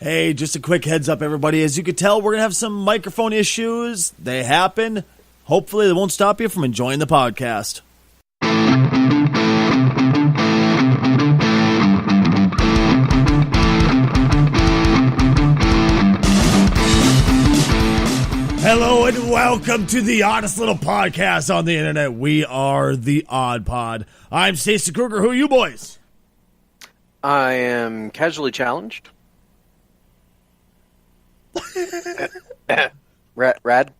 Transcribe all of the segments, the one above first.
Hey, just a quick heads up, everybody. As you can tell, we're going to have some microphone issues. They happen. Hopefully, they won't stop you from enjoying the podcast. Hello and welcome to the oddest little podcast on the internet. We are the Odd Pod. I'm Stacey Kruger. Who are you boys? I am casually challenged. Rad.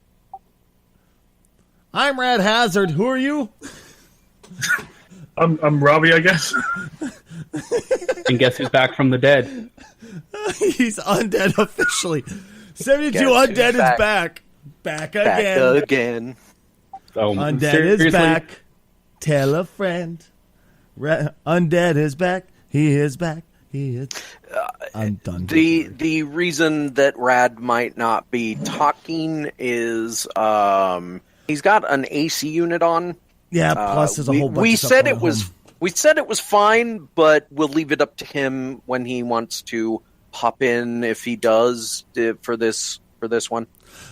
I'm Rad Hazard. Who are you? I'm Robbie, I guess. And guess who's back from the dead? He's undead officially. 72 Undead is back. Back again. Oh, Undead seriously? is back. Tell a friend. Undead is back. He is back. He is. I'm done. The reason that Rad might not be talking is he's got an AC unit on. Yeah. Plus, there's a whole bunch. We of stuff said going it was. home. We said it was fine, but we'll leave it up to him when he wants to hop in if he does for this one.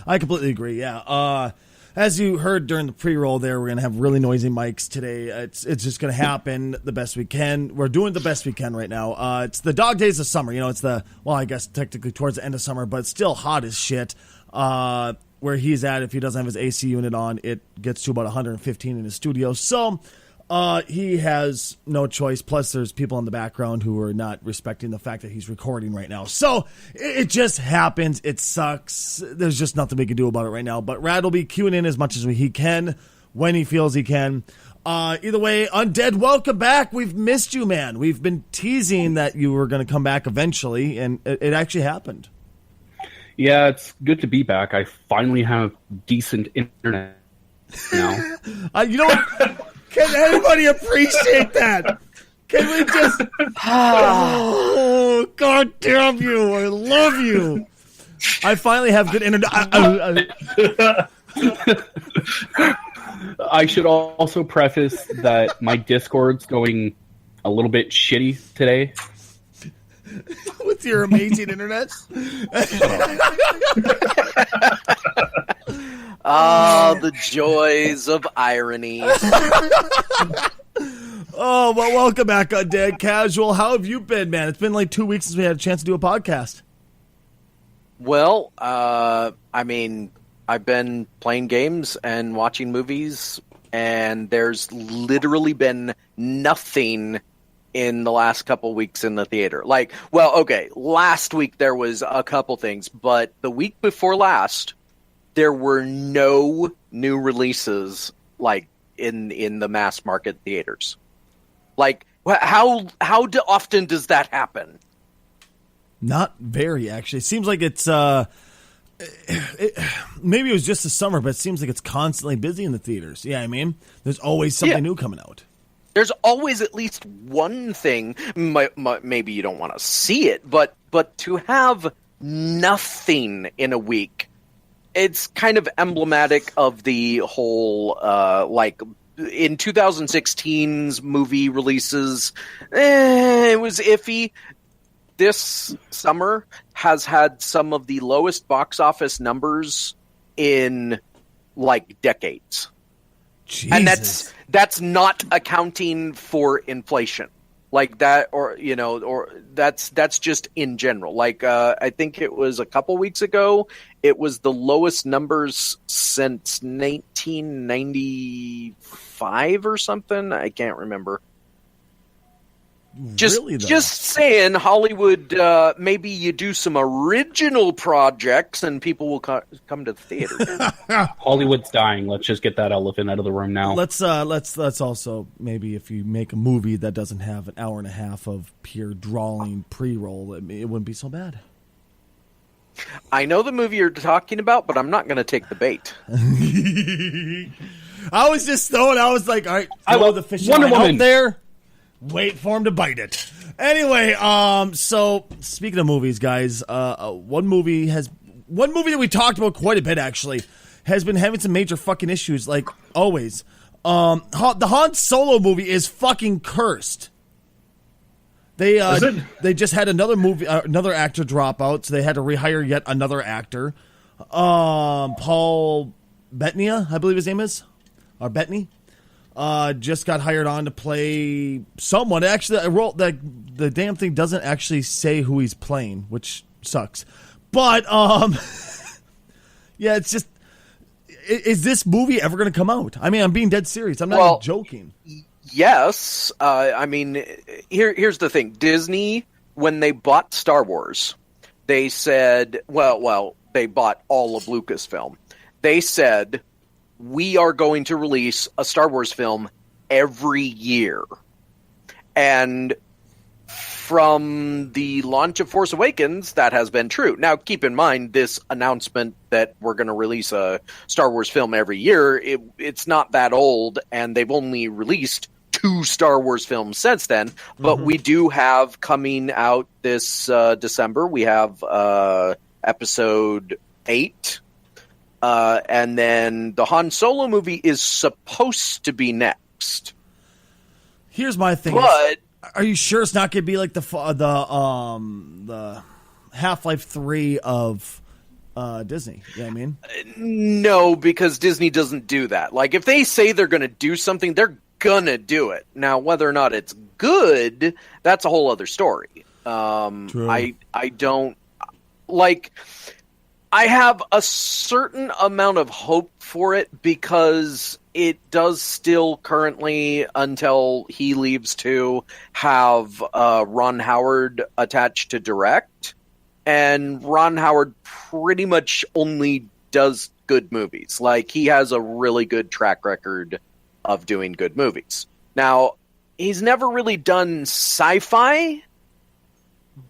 I completely agree. Yeah. As you heard during the pre-roll there, we're going to have really noisy mics today. It's just going to happen the best we can. We're doing the best we can right now. It's the dog days of summer. You know, it's I guess technically towards the end of summer, but it's still hot as shit. Where he's at, if he doesn't have his AC unit on, it gets to about 115 in his studio. So he has no choice. Plus, there's people in the background who are not respecting the fact that he's recording right now. So it just happens. It sucks. There's just nothing we can do about it right now. But Rad will be queuing in as much as he can when he feels he can. Either way, Undead, welcome back. We've missed you, man. We've been teasing that you were going to come back eventually, and it actually happened. Yeah, it's good to be back. I finally have decent internet now. You know what? Can anybody appreciate that? Can we just... Oh, God damn you. I love you. I finally have good internet. I should also preface that my Discord's going a little bit shitty today. With your amazing internet? The joys of irony. Oh, well, welcome back, Undead Casual. How have you been, man? It's been like 2 weeks since we had a chance to do a podcast. Well, I mean, I've been playing games and watching movies, and there's literally been nothing in the last couple weeks in the theater. Like, well, okay, last week there was a couple things, but the week before last, there were no new releases, like, in the mass market theaters. Like, how often does that happen? Not very, actually. It seems like it's, maybe it was just the summer, but it seems like it's constantly busy in the theaters. Yeah, I mean, there's always something new coming out. There's always at least one thing. Maybe you don't want to see it, but to have nothing in a week, it's kind of emblematic of the whole, like, in 2016's movie releases, it was iffy. This summer has had some of the lowest box office numbers in, like, decades. Jesus. And that's not accounting for inflation, like that, or that's just in general. Like I think it was a couple weeks ago, it was the lowest numbers since 1995 or something. I can't remember. Just saying, Hollywood, maybe you do some original projects and people will come to the theater. Hollywood's dying. Let's just get that elephant out of the room now. Let's also, maybe if you make a movie that doesn't have an hour and a half of pure drawing pre-roll, it wouldn't be so bad. I know the movie you're talking about, but I'm not going to take the bait. I was just throwing, I was like, all right, I love the fish Wonder line Woman out there. Wait for him to bite it. Anyway, so speaking of movies, guys, one movie that we talked about quite a bit actually has been having some major fucking issues, like always. The Han Solo movie is fucking cursed. Is it? They just had another actor drop out, so they had to rehire yet another actor. Paul Bettany, I believe his name is, or Bettany, just got hired on to play someone. Actually, I wrote that the damn thing doesn't actually say who he's playing, which sucks. But yeah, it's just. Is this movie ever going to come out? I mean, I'm being dead serious. I'm not even joking. Yes. I mean, here's the thing. Disney, when they bought Star Wars, they said, well, they bought all of Lucasfilm. They said, we are going to release a Star Wars film every year. And from the launch of Force Awakens, that has been true. Now, keep in mind, this announcement that we're going to release a Star Wars film every year, it's not that old, and they've only released 2 Star Wars films since then. But we do have coming out this December, we have Episode 8, and then the Han Solo movie is supposed to be next. Here's my thing. But are you sure it's not going to be like the Half-Life 3 of Disney? You know what I mean? No, because Disney doesn't do that. Like, if they say they're going to do something, they're going to do it. Now, whether or not it's good, that's a whole other story. True. I don't... Like, I have a certain amount of hope for it because it does still currently, until he leaves to, have Ron Howard attached to direct. And Ron Howard pretty much only does good movies. Like, he has a really good track record of doing good movies. Now, he's never really done sci-fi,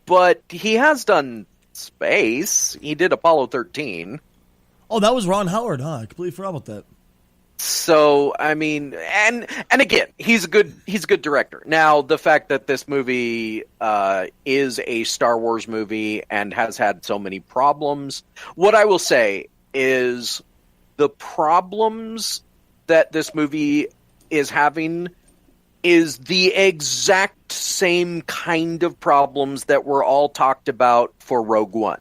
but he has done space. He did Apollo 13. Oh, that was Ron Howard, huh? I completely forgot about that. So, I mean, and again, he's a good director. Now, the fact that this movie is a Star Wars movie and has had so many problems, what I will say is the problems that this movie is having is the exact same kind of problems that were all talked about for Rogue One.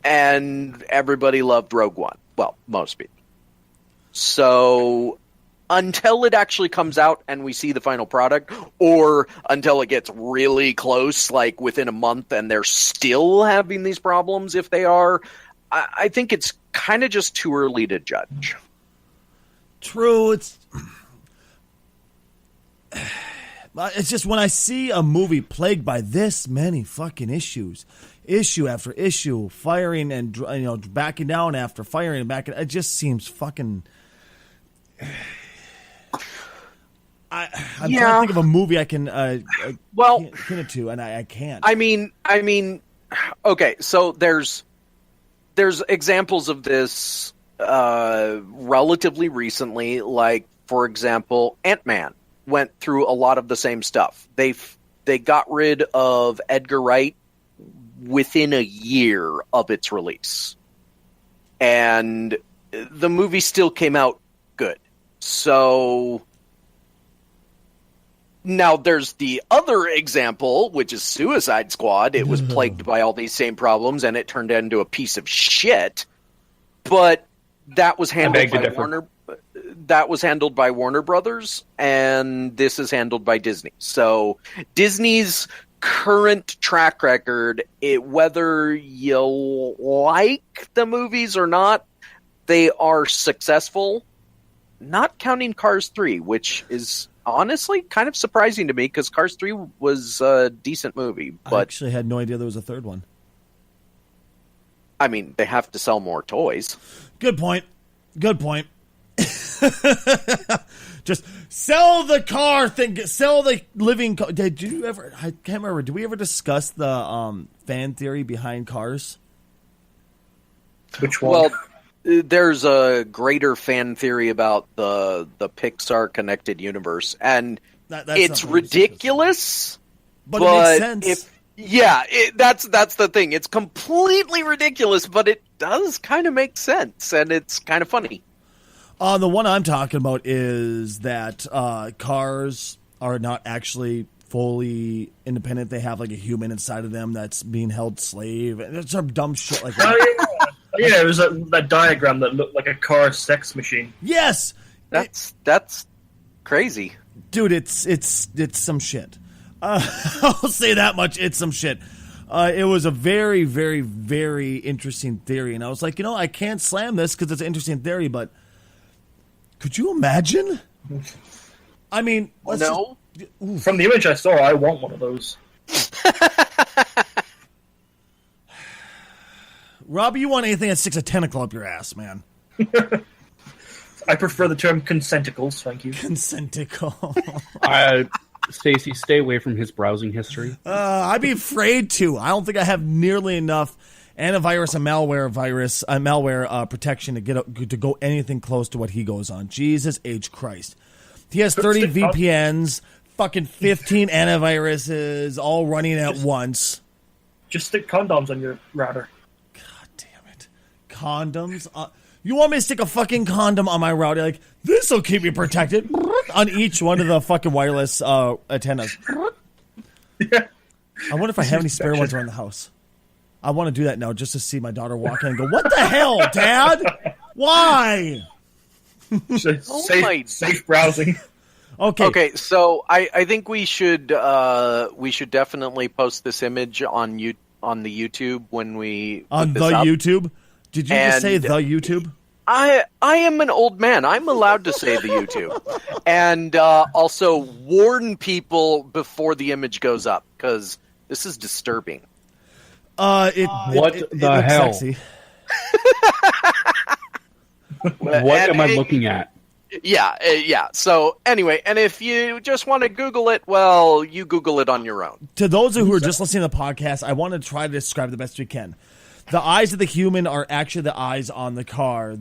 And everybody loved Rogue One. Well, most people. So until it actually comes out and we see the final product, or until it gets really close, like within a month, and they're still having these problems, if they are, I think it's kind of just too early to judge. True. It's just when I see a movie plagued by this many fucking issues, issue after issue, firing and backing down after firing and backing, it just seems fucking. I'm trying to think of a movie I can pin it to, and I can't. I mean, okay, so there's examples of this relatively recently, like, for example, Ant-Man went through a lot of the same stuff. They got rid of Edgar Wright within a year of its release, and the movie still came out good. So now there's the other example, which is Suicide Squad. It was plagued by all these same problems, and it turned into a piece of shit. But that was handled by Warner. That was handled by Warner Brothers, and this is handled by Disney. So Disney's current track record, whether you like the movies or not, they are successful. Not counting Cars 3, which is honestly kind of surprising to me because Cars 3 was a decent movie. But I actually had no idea there was a third one. I mean, they have to sell more toys. Good point. Just sell the car thing. Sell the living car. Did you ever? I can't remember. Did we ever discuss the fan theory behind Cars? Which one? Well, there's a greater fan theory about the Pixar connected universe, and it's ridiculous. But it makes sense. That's the thing. It's completely ridiculous, but it does kind of make sense, and it's kind of funny. The one I'm talking about is that cars are not actually fully independent. They have like a human inside of them that's being held slave. And it's some dumb shit like Oh, that. yeah, it was that diagram that looked like a car sex machine. Yes, That's crazy. dude, it's some shit. I'll say that much. It's some shit. It was a very, very, very interesting theory, and I was like, I can't slam this because it's an interesting theory, but could you imagine? I mean, No. From the image I saw, I want one of those. Robbie, you want anything that sticks a tentacle up your ass, man? I prefer the term consenticles, thank you. Consenticle. Stacy, stay away from his browsing history. I'd be afraid to. I don't think I have nearly enough antivirus and malware protection to go anything close to what he goes on. Jesus H. Christ. He has 30 VPNs, fucking 15 antiviruses, all running at once. Just stick condoms on your router. God damn it. Condoms? You want me to stick a fucking condom on my router? Like, this will keep me protected. On each one of the fucking wireless antennas. Yeah. I wonder if I have any spare ones around the house. I want to do that now just to see my daughter walk in and go, what the hell, Dad? Why? Safe browsing. Okay, so I think we should definitely post this image on the YouTube when we on put the this up. YouTube. Did you just say the YouTube? I am an old man. I'm allowed to say the YouTube, and also warn people before the image goes up because this is disturbing. What the hell? Sexy. What am I looking at? Yeah. So anyway, and if you just want to Google it, well, you Google it on your own. To those who are just listening to the podcast, I want to try to describe the best we can. The eyes of the human are actually the eyes on the car.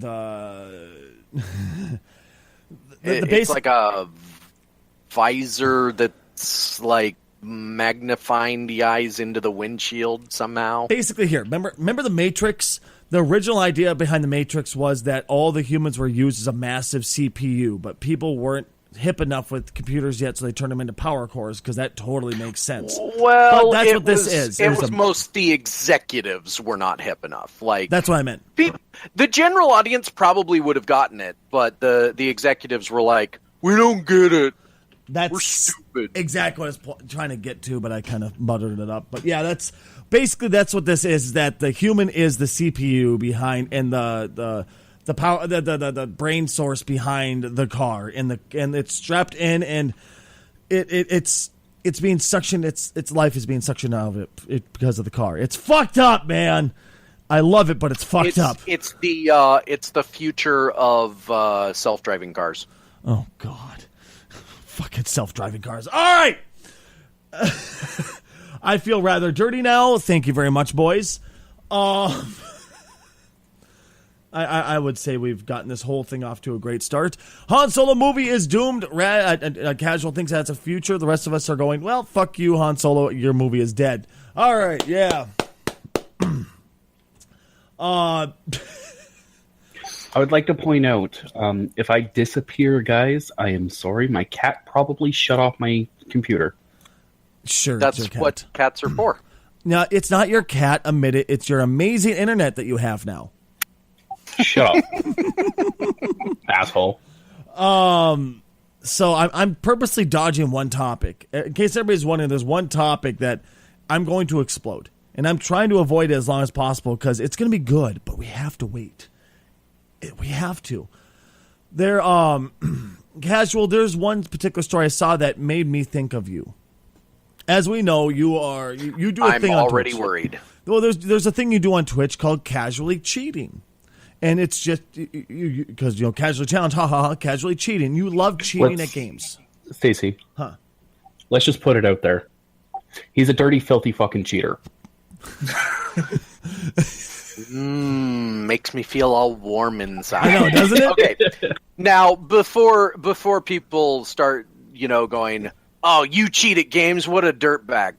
It's like a visor that's like magnifying the eyes into the windshield somehow. Basically, here, remember the Matrix? The original idea behind the Matrix was that all the humans were used as a massive CPU, but people weren't hip enough with computers yet, so they turned them into power cores because that totally makes sense. Well, but that's what this is. It was most the executives were not hip enough. Like that's what I meant. The general audience probably would have gotten it, but the executives were like, "We don't get it. We're stupid." Exactly what I was trying to get to, but I kind of muttered it up. But yeah, that's what this is. That the human is the CPU behind and the power, the brain source behind the car, and it's strapped in, and it's being suctioned. Its life is being suctioned out of it because of the car. It's fucked up, man. I love it, but it's fucked up. It's the future of self-driving cars. Oh God, fucking self-driving cars. All right. I feel rather dirty now. Thank you very much, boys. I would say we've gotten this whole thing off to a great start. Han Solo movie is doomed. Casual thinks that's a future. The rest of us are going, well, fuck you, Han Solo. Your movie is dead. All right, yeah. I would like to point out, if I disappear, guys, I am sorry. My cat probably shut off my computer. Sure, that's what cats are for. No, it's not your cat. Admit it. It's your amazing internet that you have now. Shut up, asshole. So I'm purposely dodging one topic. In case everybody's wondering, there's one topic that I'm going to explode. And I'm trying to avoid it as long as possible because it's going to be good, but we have to wait. We have to. Casual, there's one particular story I saw that made me think of you. As we know, you do a thing on Twitch. I'm already worried. Well, there's a thing you do on Twitch called casually cheating. And it's just because casually challenge, casually cheating. You love cheating at games. Stacey, huh? Let's just put it out there. He's a dirty, filthy fucking cheater. Makes me feel all warm inside. I know, doesn't it? Okay. Now, before people start, going, "Oh, you cheat at games? What a dirtbag!"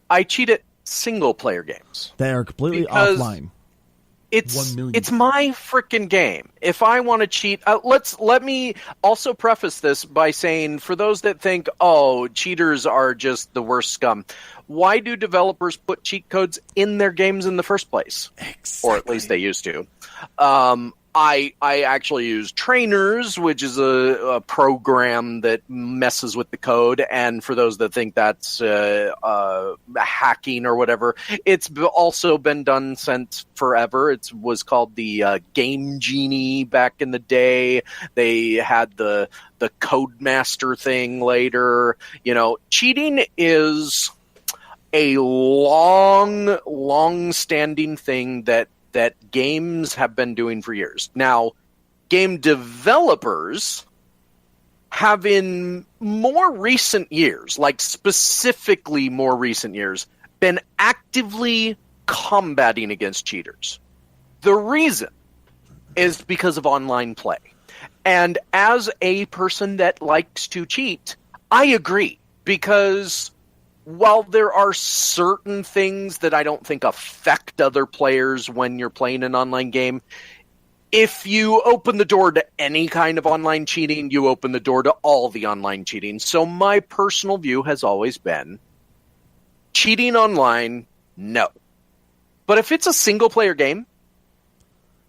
I cheat at single player games. They are completely offline. 1 million. It's my freaking game. If I want to cheat, let me also preface this by saying, for those that think, oh, cheaters are just the worst scum, why do developers put cheat codes in their games in the first place? Exactly. Or at least they used to. I actually use Trainers, which is a program that messes with the code. And for those that think that's hacking or whatever, it's also been done since forever. It was called the Game Genie back in the day. They had the Codemaster thing later. Cheating is a long-standing thing that games have been doing for years. Now, game developers have in more recent years, like specifically more recent years, been actively combating against cheaters. The reason is because of online play. And as a person that likes to cheat, I agree, because while there are certain things that I don't think affect other players when you're playing an online game, if you open the door to any kind of online cheating, you open the door to all the online cheating. So my personal view has always been, cheating online, no. But if it's a single-player game,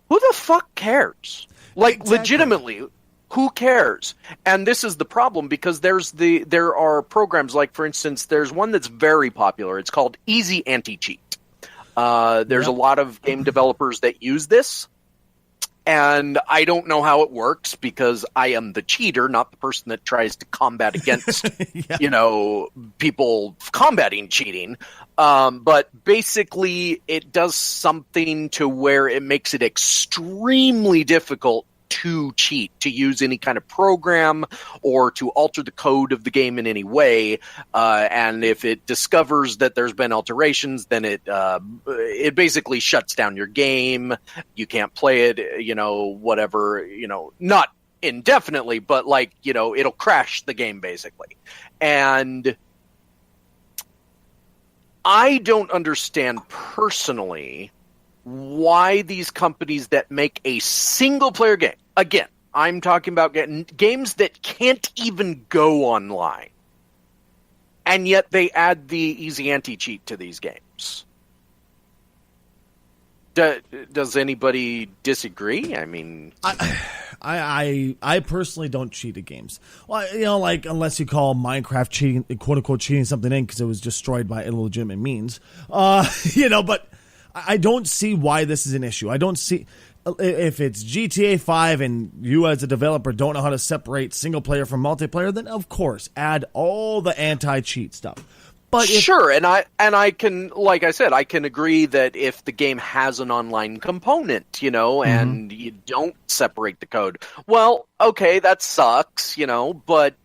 who the fuck cares? Like, Exactly. Legitimately, who cares? And this is the problem, because there are programs, like, for instance, there's one that's very popular. It's called EasyAntiCheat. There's a lot of game developers that use this, and I don't know how it works, because I am the cheater, not the person that tries to combat against, people combating cheating. But basically, it does something to where it makes it extremely difficult to cheat, to use any kind of program or to alter the code of the game in any way. And if it discovers that there's been alterations, then it basically shuts down your game. You can't play it, whatever, not indefinitely, but it'll crash the game basically. And I don't understand personally why these companies that make a single-player game, again, I'm talking about games that can't even go online, and yet they add the EasyAntiCheat to these games. Does anybody disagree? I mean, I personally don't cheat at games. Well, unless you call Minecraft cheating, quote unquote, cheating something in because it was destroyed by illegitimate means. But I don't see why this is an issue. I don't see, if it's GTA 5 and you as a developer don't know how to separate single player from multiplayer, then of course add all the anti-cheat stuff. But sure, and I can, like I said, I can agree that if the game has an online component, and you don't separate the code, well, okay, that sucks, but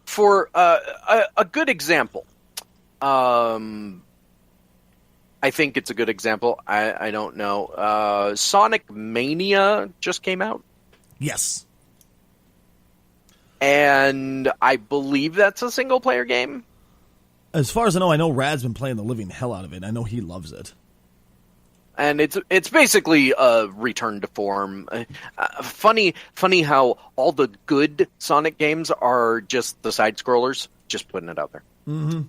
for a good example, I think it's a good example. I don't know. Sonic Mania just came out. Yes. And I believe that's a single-player game. As far as I know Rad's been playing the living hell out of it. I know he loves it. And it's basically a return to form. Funny how all the good Sonic games are just the side-scrollers. Just putting it out there. Mm-hmm.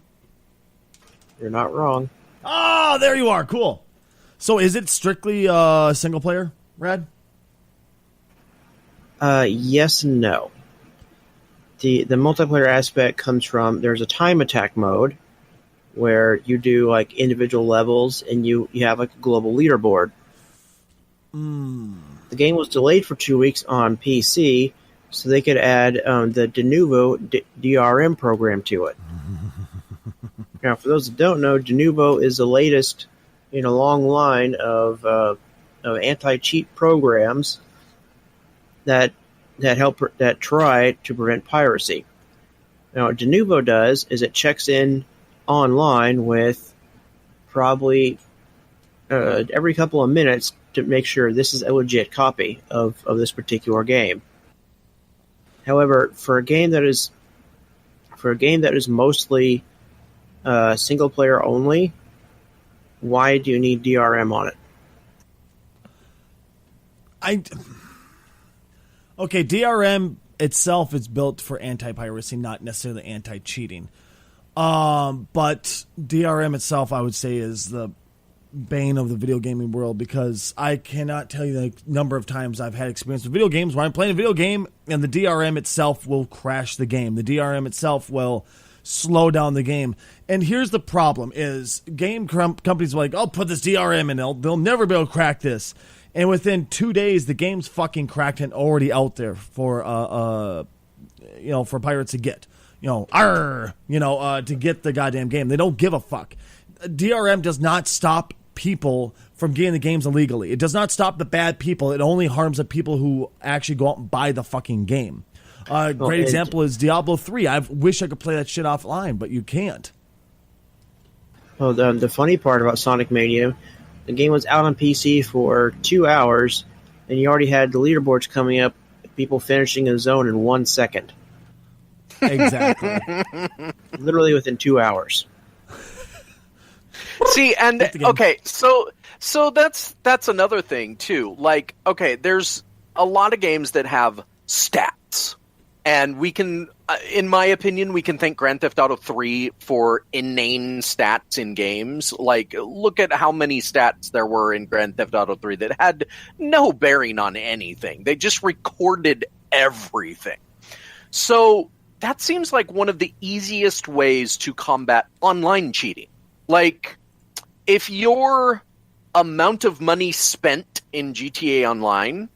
You're not wrong. Oh, there you are. Cool. So is it strictly single player, Rad? Yes and no. The multiplayer aspect comes from, there's a time attack mode where you do like individual levels and you have like a global leaderboard. The game was delayed for 2 weeks on PC so they could add the Denuvo DRM program to it. Now, for those that don't know, Denuvo is the latest in a long line of anti-cheat programs that try to prevent piracy. Now, what Denuvo does is it checks in online with probably every couple of minutes to make sure this is a legit copy of this particular game. However, for a game that is mostly single player only, why do you need DRM on it? Okay, DRM itself is built for anti-piracy, not necessarily anti-cheating. But DRM itself, I would say, is the bane of the video gaming world, because I cannot tell you the number of times I've had experience with video games where I'm playing a video game and the DRM itself will crash the game. The DRM itself will slow down the game. And here's the problem is game companies are like, oh, put this DRM in, they'll never be able to crack this. And within 2 days, the game's fucking cracked and already out there for for pirates to get. To get the goddamn game. They don't give a fuck. DRM does not stop people from getting the games illegally. It does not stop the bad people. It only harms the people who actually go out and buy the fucking game. Great example is Diablo 3. I wish I could play that shit offline, but you can't. Well, the funny part about Sonic Mania, the game was out on PC for 2 hours, and you already had the leaderboards coming up, people finishing a zone in 1 second. Exactly. Literally within 2 hours. See, and okay, so that's another thing too. Like, okay, there's a lot of games that have stats, and we can, in my opinion, we can thank Grand Theft Auto 3 for inane stats in games. Like, look at how many stats there were in Grand Theft Auto 3 that had no bearing on anything. They just recorded everything. So that seems like one of the easiest ways to combat online cheating. Like, if your amount of money spent in GTA Online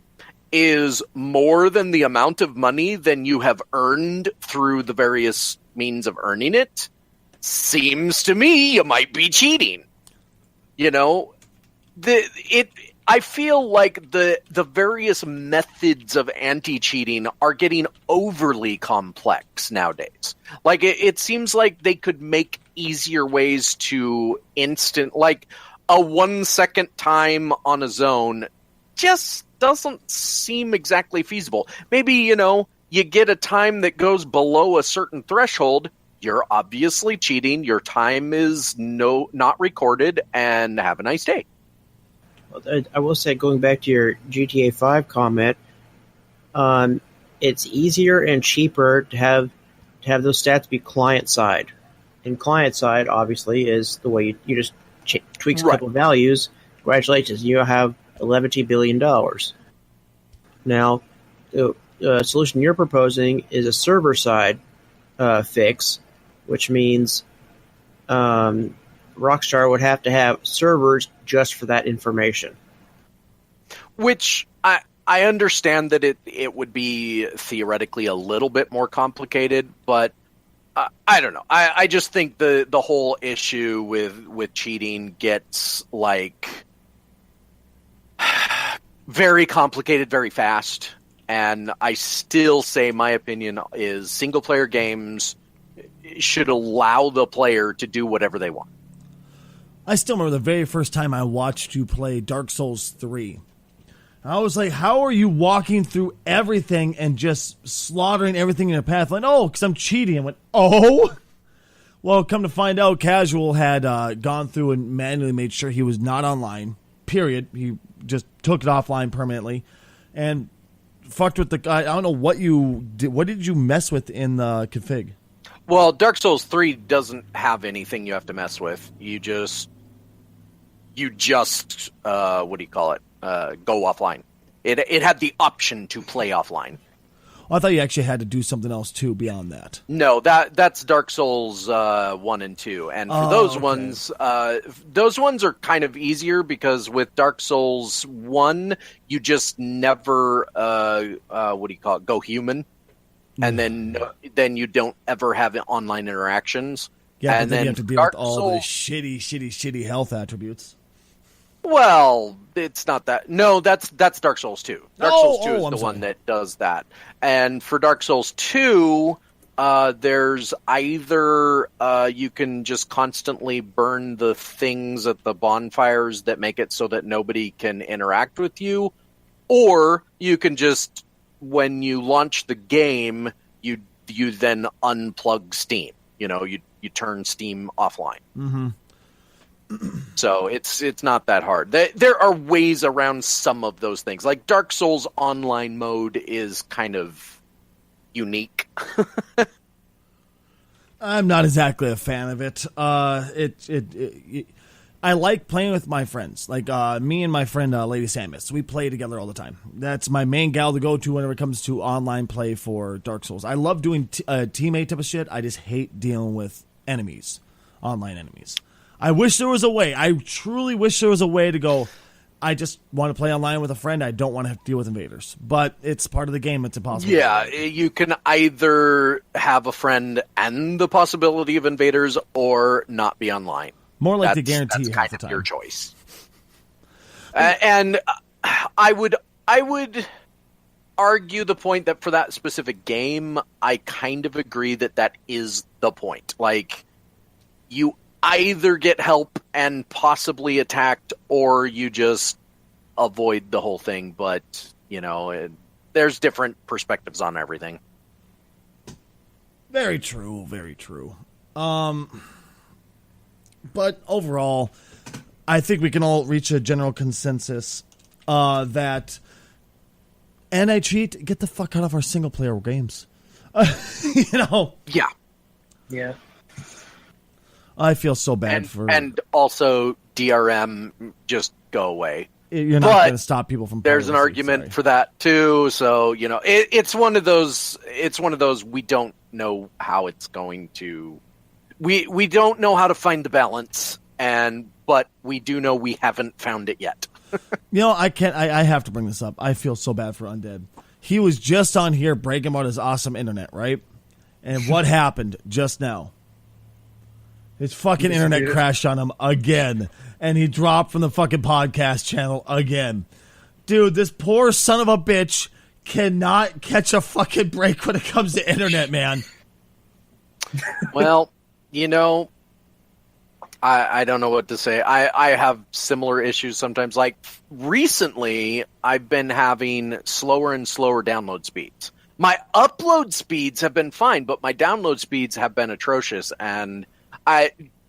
is more than the amount of money than you have earned through the various means of earning it, seems to me you might be cheating. You know, I feel like the various methods of anti-cheating are getting overly complex nowadays. Like, it seems like they could make easier ways to like a 1 second time on a zone just doesn't seem exactly feasible. Maybe, you get a time that goes below a certain threshold, you're obviously cheating, your time is not recorded, and have a nice day. I will say, going back to your GTA 5 comment, it's easier and cheaper to have those stats be client side. And client side, obviously, is the way you just tweak a couple of values. Congratulations, you have $11 billion. Now, the solution you're proposing is a server side fix, which means Rockstar would have to have servers just for that information. Which I understand that it would be theoretically a little bit more complicated, but I don't know. I just think the whole issue with cheating gets like very complicated very fast, and I still say my opinion is single player games should allow the player to do whatever they want. I still remember the very first time I watched you play Dark Souls 3. I was like, how are you walking through everything and just slaughtering everything in your path? Like, oh, because I'm cheating. I went, oh? Well, come to find out, Casual had gone through and manually made sure he was not online, period. He just took it offline permanently and fucked with the guy. I don't know what you did. What did you mess with in the config? Well, Dark Souls 3 doesn't have anything you have to mess with. You just what do you call it? Go offline. It had the option to play offline. I thought you actually had to do something else too beyond that. No, that's Dark Souls 1 and 2, and for those ones are kind of easier because with Dark Souls 1, you just never go human, and then you don't ever have online interactions. Yeah, and then you have to deal with all the Souls, shitty health attributes. Well, it's not that. No, that's Dark Souls 2. Dark Souls 2 is the one that does that. And for Dark Souls 2, there's either you can just constantly burn the things at the bonfires that make it so that nobody can interact with you, or you can just, when you launch the game, you then unplug Steam. You turn Steam offline. Mm-hmm. So it's not that hard. There are ways around some of those things. Like Dark Souls online mode is kind of unique. I'm not exactly a fan of it. I like playing with my friends. Like me and my friend Lady Samus, we play together all the time. That's my main gal to go to whenever it comes to online play for Dark Souls. I love doing teammate type of shit. I just hate dealing with enemies, online enemies. I wish there was a way. I truly wish there was a way to go, I just want to play online with a friend. I don't want to have to deal with invaders. But it's part of the game. It's impossible. Yeah, you can either have a friend and the possibility of invaders or not be online. More like the guarantee. That's kind of your choice. And I would argue the point that for that specific game, I kind of agree that is the point. Like, you either get help and possibly attacked, or you just avoid the whole thing. But, there's different perspectives on everything. Very true, very true. But overall, I think we can all reach a general consensus that EasyAntiCheat, get the fuck out of our single-player games. Yeah. Yeah. I feel so bad for... And also, DRM, just go away. You're not going to stop people from... There's an argument for that, too. So, it's one of those... It's one of those we don't know how it's going to... We don't know how to find the balance, but we do know we haven't found it yet. I have to bring this up. I feel so bad for Undead. He was just on here bragging about his awesome internet, right? And what happened just now? His fucking internet crashed on him again, and he dropped from the fucking podcast channel again. Dude, this poor son of a bitch cannot catch a fucking break when it comes to internet, man. Well, I don't know what to say. I have similar issues sometimes. Like, recently, I've been having slower and slower download speeds. My upload speeds have been fine, but my download speeds have been atrocious. And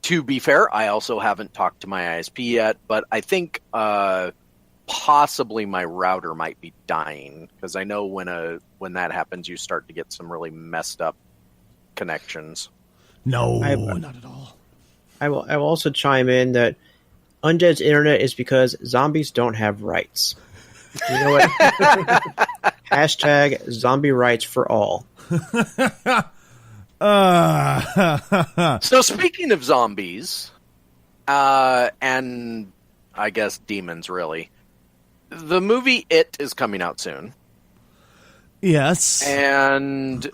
to be fair, I also haven't talked to my ISP yet, but I think possibly my router might be dying, because I know when that happens, you start to get some really messed up connections. No, not at all. I will also chime in that Undead's internet is because zombies don't have rights. You know what? Hashtag zombie rights for all. So speaking of zombies, and I guess demons, really, the movie It is coming out soon. Yes. And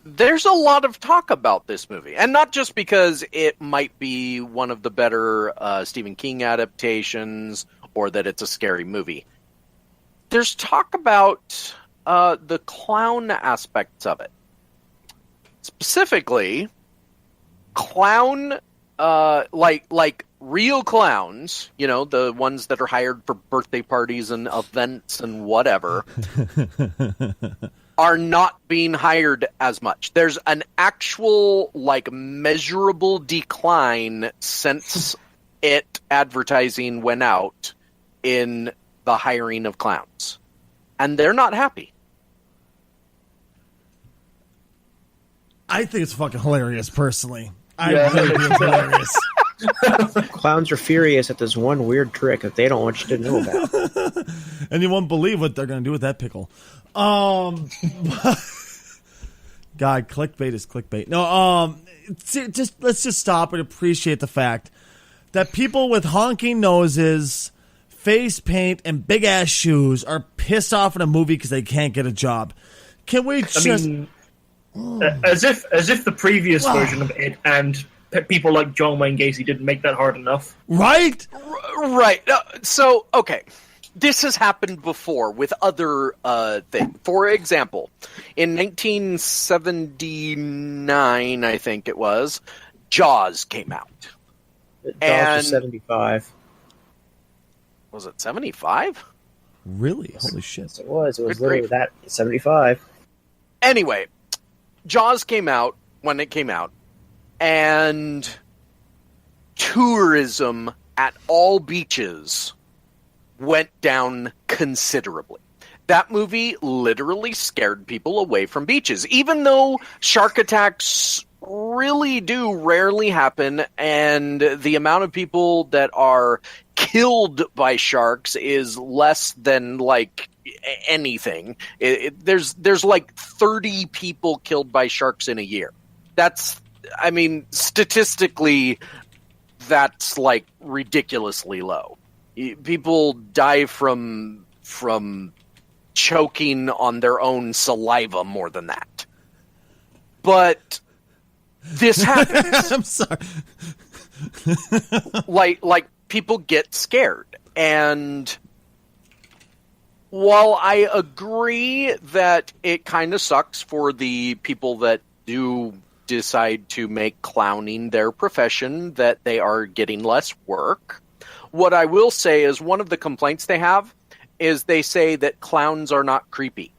there's a lot of talk about this movie. And not just because it might be one of the better Stephen King adaptations or that it's a scary movie. There's talk about the clown aspects of it. Specifically, clown, like real clowns, the ones that are hired for birthday parties and events and whatever, are not being hired as much. There's an actual, measurable decline since It advertising went out in the hiring of clowns. And they're not happy. I think it's fucking hilarious, personally. I really think it's hilarious. Clowns are furious at this one weird trick that they don't want you to know about. And you won't believe what they're going to do with that pickle. God, clickbait is clickbait. No, let's just stop and appreciate the fact that people with honking noses, face paint, and big ass shoes are pissed off in a movie because they can't get a job. Can we just? As if the previous version of It and people like John Wayne Gacy didn't make that hard enough. Right? Right. So, okay. This has happened before with other things. For example, in 1979, I think it was, Jaws came out. Jaws was 75. Was it 75? Really? Holy shit. Yes, it was. It was literally that, 75. Anyway, Jaws came out when it came out, and tourism at all beaches went down considerably. That movie literally scared people away from beaches, even though shark attacks really do rarely happen, and the amount of people that are killed by sharks is less than like anything. There's like 30 people killed by sharks in a year. That's, I mean, statistically, that's like ridiculously low. People die from choking on their own saliva more than that. But this happens. I'm sorry. like people get scared. And while I agree that it kind of sucks for the people that do decide to make clowning their profession, that they are getting less work, what I will say is one of the complaints they have is they say that clowns are not creepy.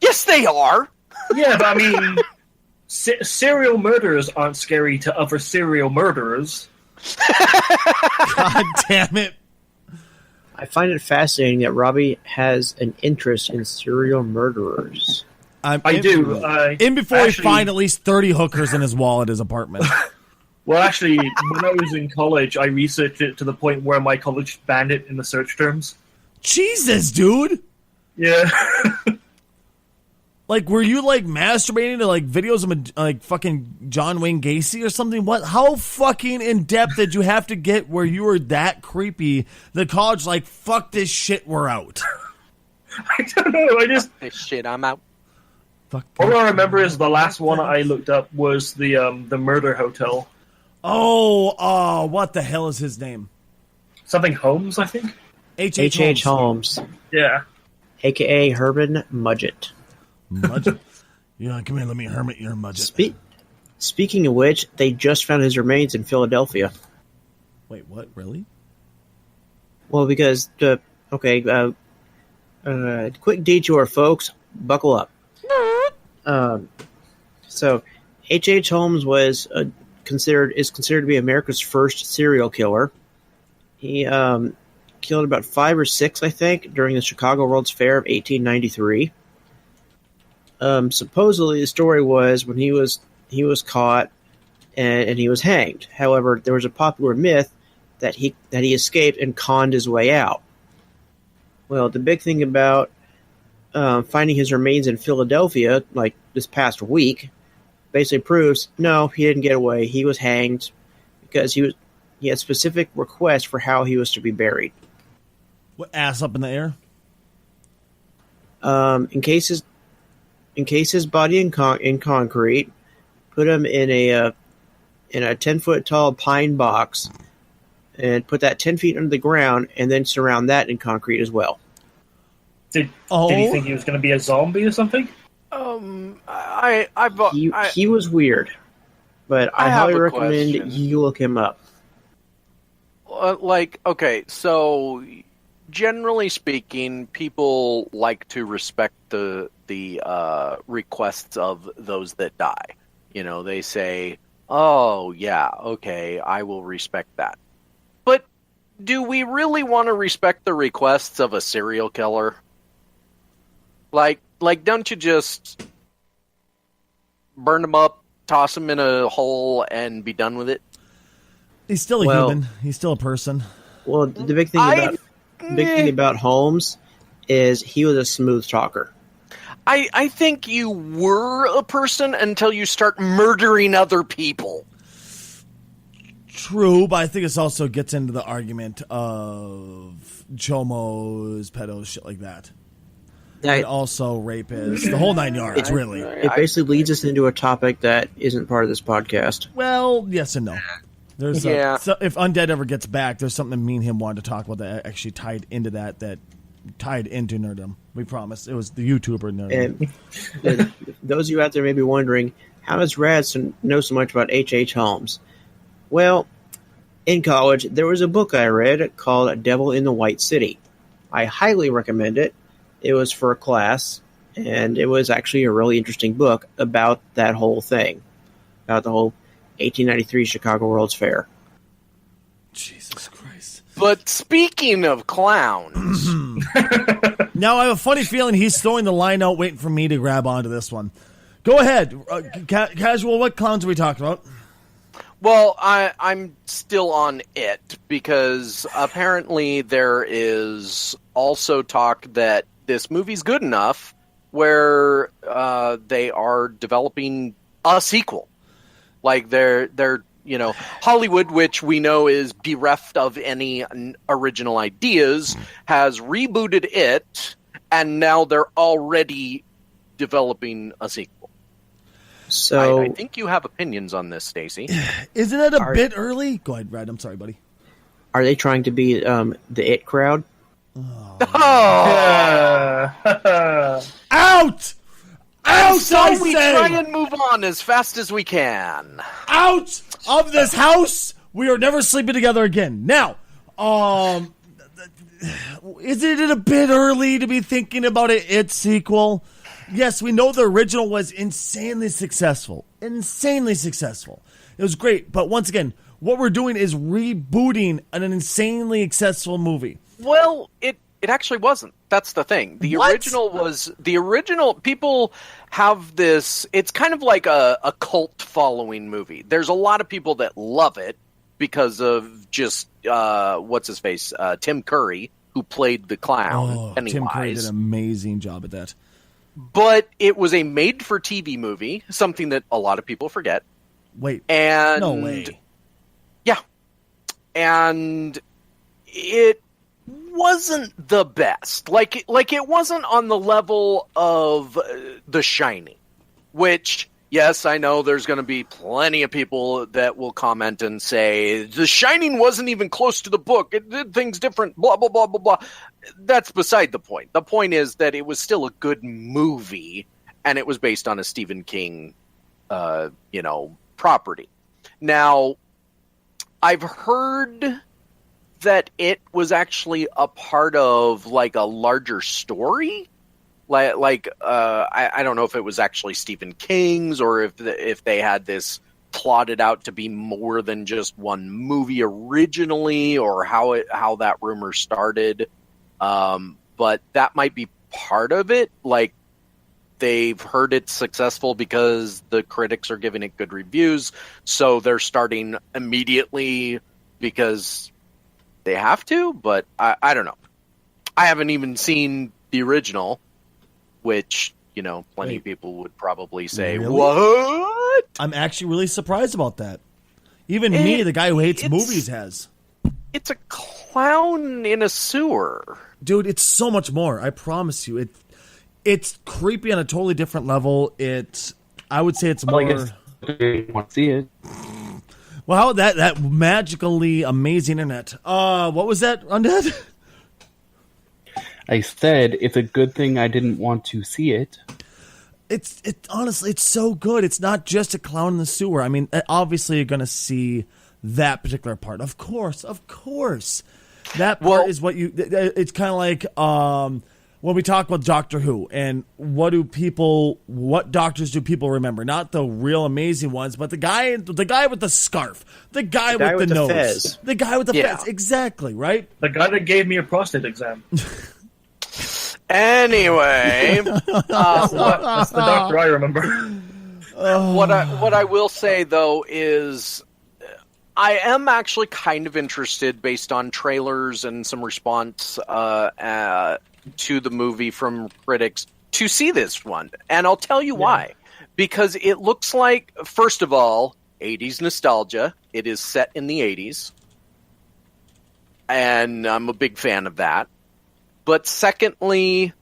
Yes, they are. Yeah, but I mean, serial murderers aren't scary to other serial murderers. God damn it. I find it fascinating that Robbie has an interest in serial murderers. I do. In before he find at least 30 hookers in his wall at his apartment. Well, actually, when I was in college, I researched it to the point where my college banned it in the search terms. Jesus, dude. Yeah. Like, were you, like, masturbating to, like, videos of, like, fucking John Wayne Gacy or something? What? How fucking in-depth did you have to get where you were that creepy? The college, like, fuck this shit, we're out. I don't know, I just... This shit, I'm out. Fuck. All I remember is the last one I looked up was the Murder Hotel. Oh, what the hell is his name? Something Holmes, I think? H.H. Holmes. Yeah. A.K.A. Herman Mudgett. Mudgett. Yeah, come here, let me hermit your Mudgett. Speaking of which, they just found his remains in Philadelphia. Wait, what? Really? Well, because quick detour, folks. Buckle up. So, H.H. Holmes was considered to be America's first serial killer. He killed about 5 or 6, I think, during the Chicago World's Fair of 1893. Supposedly, the story was when he was caught and he was hanged. However, there was a popular myth that he escaped and conned his way out. Well, the big thing about finding his remains in Philadelphia, like this past week, basically proves no, he didn't get away. He was hanged because he had specific requests for how he was to be buried. What, ass up in the air? Encase his body in concrete, put him in a 10-foot tall pine box, and put that 10 feet under the ground, and then surround that in concrete as well. Did he think he was going to be a zombie or something? He was weird, but I highly recommend you look him up. Okay, so generally speaking, people like to respect the requests of those that die. You know, they say, "Oh, yeah, okay, I will respect that." But do we really want to respect the requests of a serial killer? Like, don't you just burn them up, toss them in a hole, and be done with it? He's still a human. He's still a person. Well, the big thing about Holmes is he was a smooth talker. I think you were a person until you start murdering other people. True, but I think this also gets into the argument of chomos, pedos, shit like that. And also rapists, the whole 9 yards, really. It basically leads us into a topic that isn't part of this podcast. Well, yes and no. There's so if Undead ever gets back, there's something me and him wanted to talk about that actually tied into that tied into nerdom. We promised. It was the YouTuber nerdom. And those of you out there may be wondering, how does Raz know so much about H.H. Holmes? Well, in college, there was a book I read called Devil in the White City. I highly recommend it. It was for a class, and it was actually a really interesting book about that whole thing, about the whole 1893 Chicago World's Fair. Jesus Christ. But speaking of clowns, Now I have a funny feeling he's throwing the line out, waiting for me to grab onto this one. Go ahead, Casual. What clowns are we talking about? well, I'm still on it because apparently there is also talk that this movie's good enough where they are developing a sequel. Like they're Hollywood, which we know is bereft of any original ideas, has rebooted it, and now they're already developing a sequel. So I think you have opinions on this, Stacy. Isn't it a bit early? Go ahead, Brad. I'm sorry, buddy. are they trying to be the It crowd? Out! Out! So I we say! try and move on as fast as we can. Out of this house! We are never sleeping together again. Now, isn't it a bit early to be thinking about an It sequel? Yes, we know the original was insanely successful. Insanely successful. It was great, but once again, what we're doing is rebooting an insanely successful movie. Well, it actually wasn't. That's the thing. The original. People have this. It's kind of like a cult following movie. There's a lot of people that love it because of just what's his face, Tim Curry, who played the clown. Pennywise. Tim Curry did an amazing job at that. But it was a made-for-TV movie, something that a lot of people forget. Wait, And no way. Yeah, and it wasn't the best. Like it wasn't on the level of The Shining, which, yes, I know there's going to be plenty of people that will comment and say The Shining wasn't even close to the book. It did things different, blah, blah, blah, blah, blah. That's beside the point. The point is that it was still a good movie, and it was based on a Stephen King, property. Now, I've heard that it was actually a part of like a larger story. I don't know if it was actually Stephen King's or if they had this plotted out to be more than just one movie originally, or how that rumor started. But that might be part of it. Like, they've heard it's successful because the critics are giving it good reviews, so they're starting immediately because they have to. But I don't know. I haven't even seen the original, which, plenty of people would probably say, Really? what? I'm actually really surprised about that. Even me, the guy who hates movies, has. It's a clown in a sewer. Dude, it's so much more. I promise you. It's creepy on a totally different level. I would say it's more. I guess you want to see it. Well, that magically amazing internet. What was that, Undead? I said it's a good thing I didn't want to see it. Honestly, it's so good. It's not just a clown in the sewer. I mean, obviously you're going to see that particular part. Of course. That part is what it's kind of like when we talk about Doctor Who and what doctors do people remember? Not the real amazing ones, but the guy with the scarf, the guy with the nose, fez. the guy with the fez. Exactly, right? The guy that gave me a prostate exam. Anyway, That's the doctor I remember. what I will say though is, I am actually kind of interested, based on trailers and some response to the movie from critics, to see this one. And I'll tell you why. Because it looks like, first of all, 80s nostalgia. It is set in the 80s. And I'm a big fan of that. But secondly,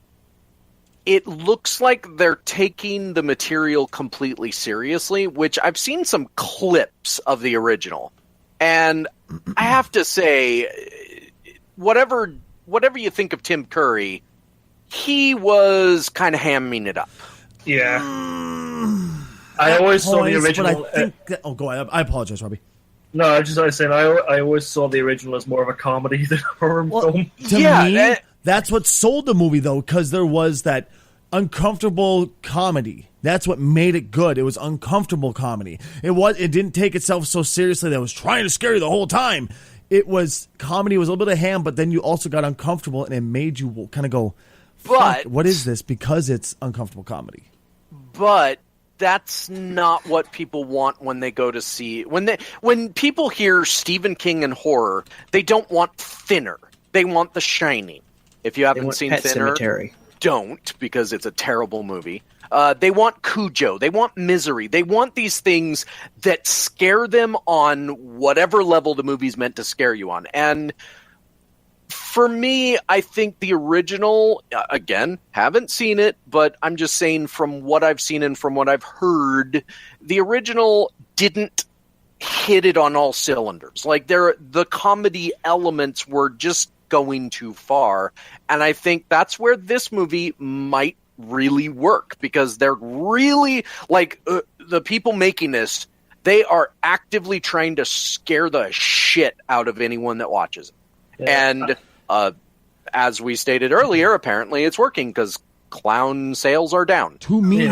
it looks like they're taking the material completely seriously, which I've seen some clips of the original. And I have to say, whatever you think of Tim Curry, he was kind of hamming it up. Yeah. I always saw the original. But I think go ahead. I apologize, Robbie. No, I was saying I always saw the original as more of a comedy than a horror film. To me, that's what sold the movie, though, because there was that uncomfortable comedy. That's what made it good. It was uncomfortable comedy. It didn't take itself so seriously that it was trying to scare you the whole time. It was comedy, it was a little bit of ham, but then you also got uncomfortable, and it made you kind of go, fuck, what is this? Because it's uncomfortable comedy. But that's not what people want when they go to see when people hear Stephen King and horror, they don't want Thinner. They want The Shining. If you haven't seen Pet Thinner, Sematary. don't, because it's a terrible movie. They want Cujo. They want Misery. They want these things that scare them on whatever level the movie's meant to scare you on. And for me, I think the original, again, haven't seen it, but I'm just saying from what I've seen and from what I've heard, the original didn't hit it on all cylinders. Like, the comedy elements were just going too far. And I think that's where this movie might really work, because they're really, like, the people making this, they are actively trying to scare the shit out of anyone that watches it. Yeah. And as we stated earlier, apparently it's working, because clown sales are down. To me,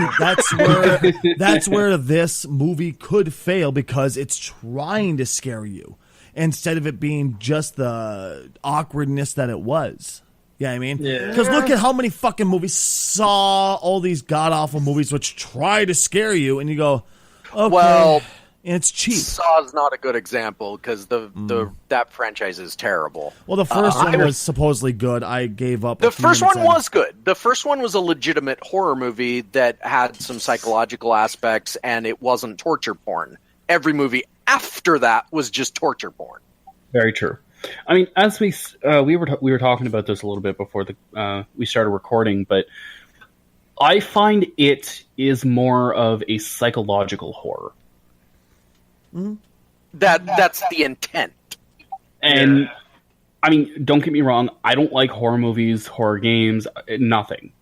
that's where this movie could fail, because it's trying to scare you instead of it being just the awkwardness that it was. Yeah, I mean, because look at how many fucking movies saw all these god awful movies which try to scare you, and you go, okay, well, and it's cheap. Saw's not a good example, because that franchise is terrible. Well, the first one was supposedly good. I gave up. The first one was good. The first one was a legitimate horror movie that had some psychological aspects, and it wasn't torture porn. Every movie after that was just torture porn. Very true. I mean, as we were talking about this a little bit before we started recording, but I find it is more of a psychological horror. Mm-hmm. That's the intent. And I mean, don't get me wrong, I don't like horror movies, horror games, nothing.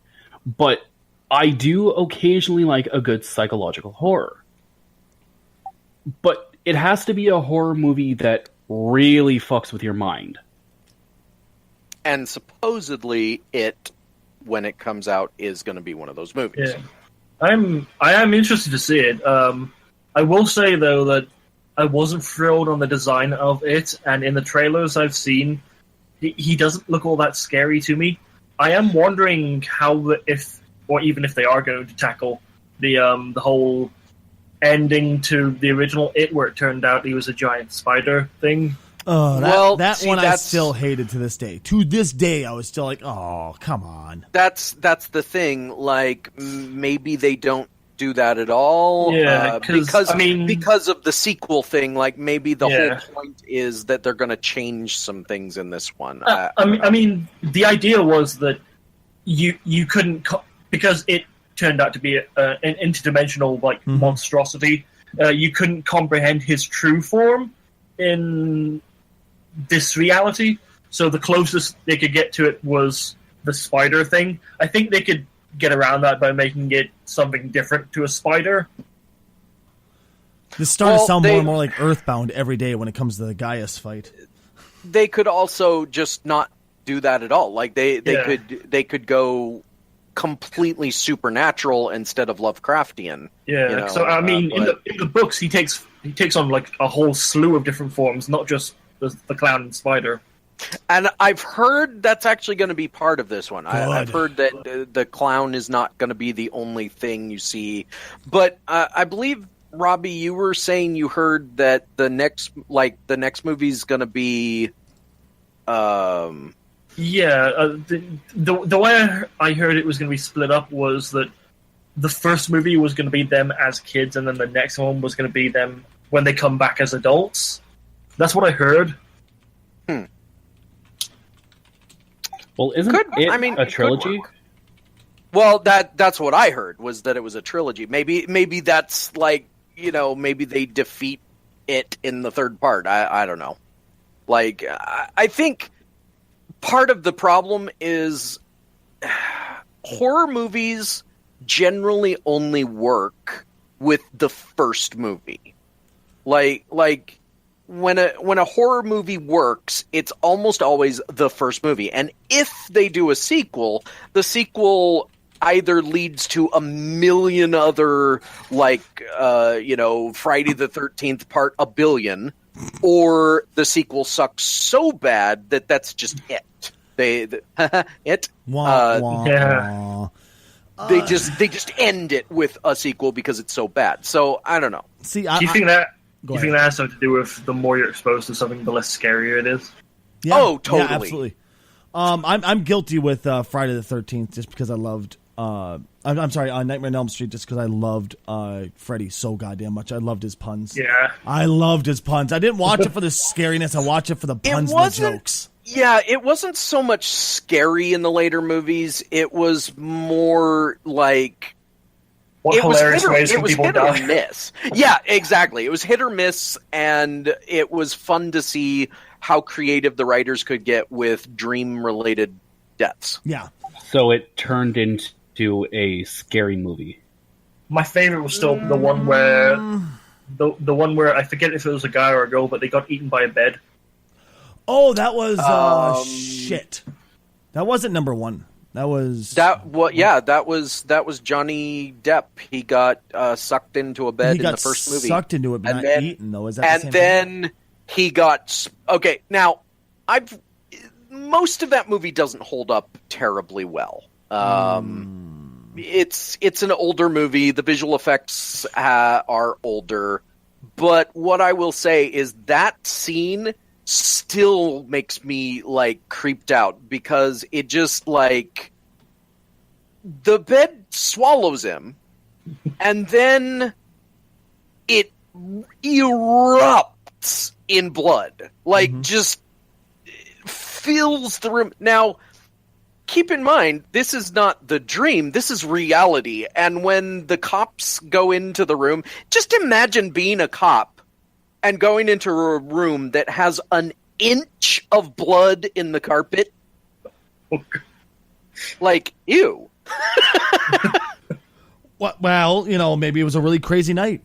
But I do occasionally like a good psychological horror. But it has to be a horror movie that really fucks with your mind. And supposedly it, when it comes out, is going to be one of those movies. Yeah. I am interested to see it. I will say, though, that I wasn't thrilled on the design of it, and in the trailers I've seen, he doesn't look all that scary to me. I am wondering how, even if they are going to tackle the whole ending to the original It, where it turned out he was a giant spider thing. Oh, that one I still hated to this day. To this day, I was still like, oh, come on. That's the thing. Like, maybe they don't do that at all. Yeah, because of the sequel thing. Like, maybe the whole point is that they're going to change some things in this one. I mean, the idea was that you couldn't, because it turned out to be an interdimensional monstrosity. You couldn't comprehend his true form in this reality, so the closest they could get to it was the spider thing. I think they could get around that by making it something different to a spider. This started to sound more and more like Earthbound every day when it comes to the Gaius fight. They could also just not do that at all. Like they could go completely supernatural instead of Lovecraftian. Yeah. You know? So I mean, in the books, he takes on like a whole slew of different forms, not just the clown and spider. And I've heard that's actually going to be part of this one. I've heard that the clown is not going to be the only thing you see. But I believe, Robbie, you were saying you heard that the next movie is going to be. The way I heard it was going to be split up was that the first movie was going to be them as kids, and then the next one was going to be them when they come back as adults. That's what I heard. Well, isn't it a trilogy? Well, that's what I heard, was that it was a trilogy. Maybe that's like, maybe they defeat it in the third part. I don't know. Like, I think part of the problem is horror movies generally only work with the first movie. Like when a horror movie works, it's almost always the first movie. And if they do a sequel, the sequel either leads to a million other, like, Friday the 13th Part a billion, or the sequel sucks so bad that that's just it. It. Wah, wah, yeah. wah. They just end it with a sequel because it's so bad. So I don't know. See, Do you think that? Go Do you think ahead. that has something to do with the more you're exposed to something, the less scarier it is? Yeah, Oh, totally. Yeah, absolutely. I'm guilty with Friday the 13th just because I loved. I'm sorry, Nightmare on Elm Street just because I loved Freddy so goddamn much. I loved his puns. Yeah. I loved his puns. I didn't watch it for the scariness. I watched it for the puns and the jokes. Yeah, it wasn't so much scary in the later movies. It was more like What hilarious ways it can was people hit or die? miss. Yeah, exactly. It was hit or miss, and it was fun to see how creative the writers could get with dream-related deaths. Yeah. So it turned into a scary movie. My favorite was still the one where the one where I forget if it was a guy or a girl, but they got eaten by a bed. Oh, that was shit. That wasn't number one. That was That was Johnny Depp. He got sucked into a bed he in got the first movie. sucked into it, but And not then- eaten though. Is that And the same thing? then he got okay. Now, most of that movie doesn't hold up terribly well. It's an older movie. The visual effects are older, but what I will say is that scene still makes me like creeped out because it just like the bed swallows him, and then it erupts in blood, like just fills the room. Now, keep in mind, this is not the dream, this is reality. And when the cops go into the room, just imagine being a cop and going into a room that has an inch of blood in the carpet. Like, ew. Well, maybe it was a really crazy night.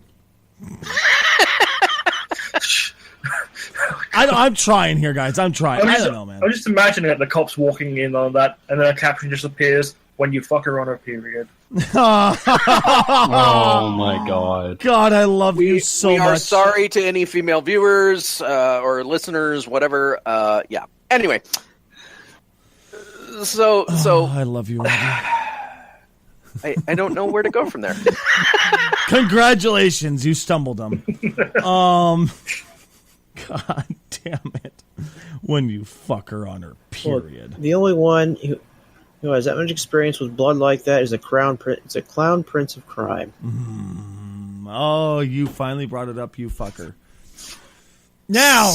I'm trying here, guys. I'm trying. I don't know, man. I'm just imagining it, the cops walking in on that, and then a caption just appears when you fuck her on her period. Oh my god. God, I love you so we much. are sorry to any female viewers or listeners, whatever. Yeah. Anyway. So I love you, Robbie. I don't know where to go from there. Congratulations, you stumbled them. God damn it. When you fuck her on her period. The only one who has that much experience with blood like that is a clown prince of crime. Oh, you finally brought it up, you fucker. Now,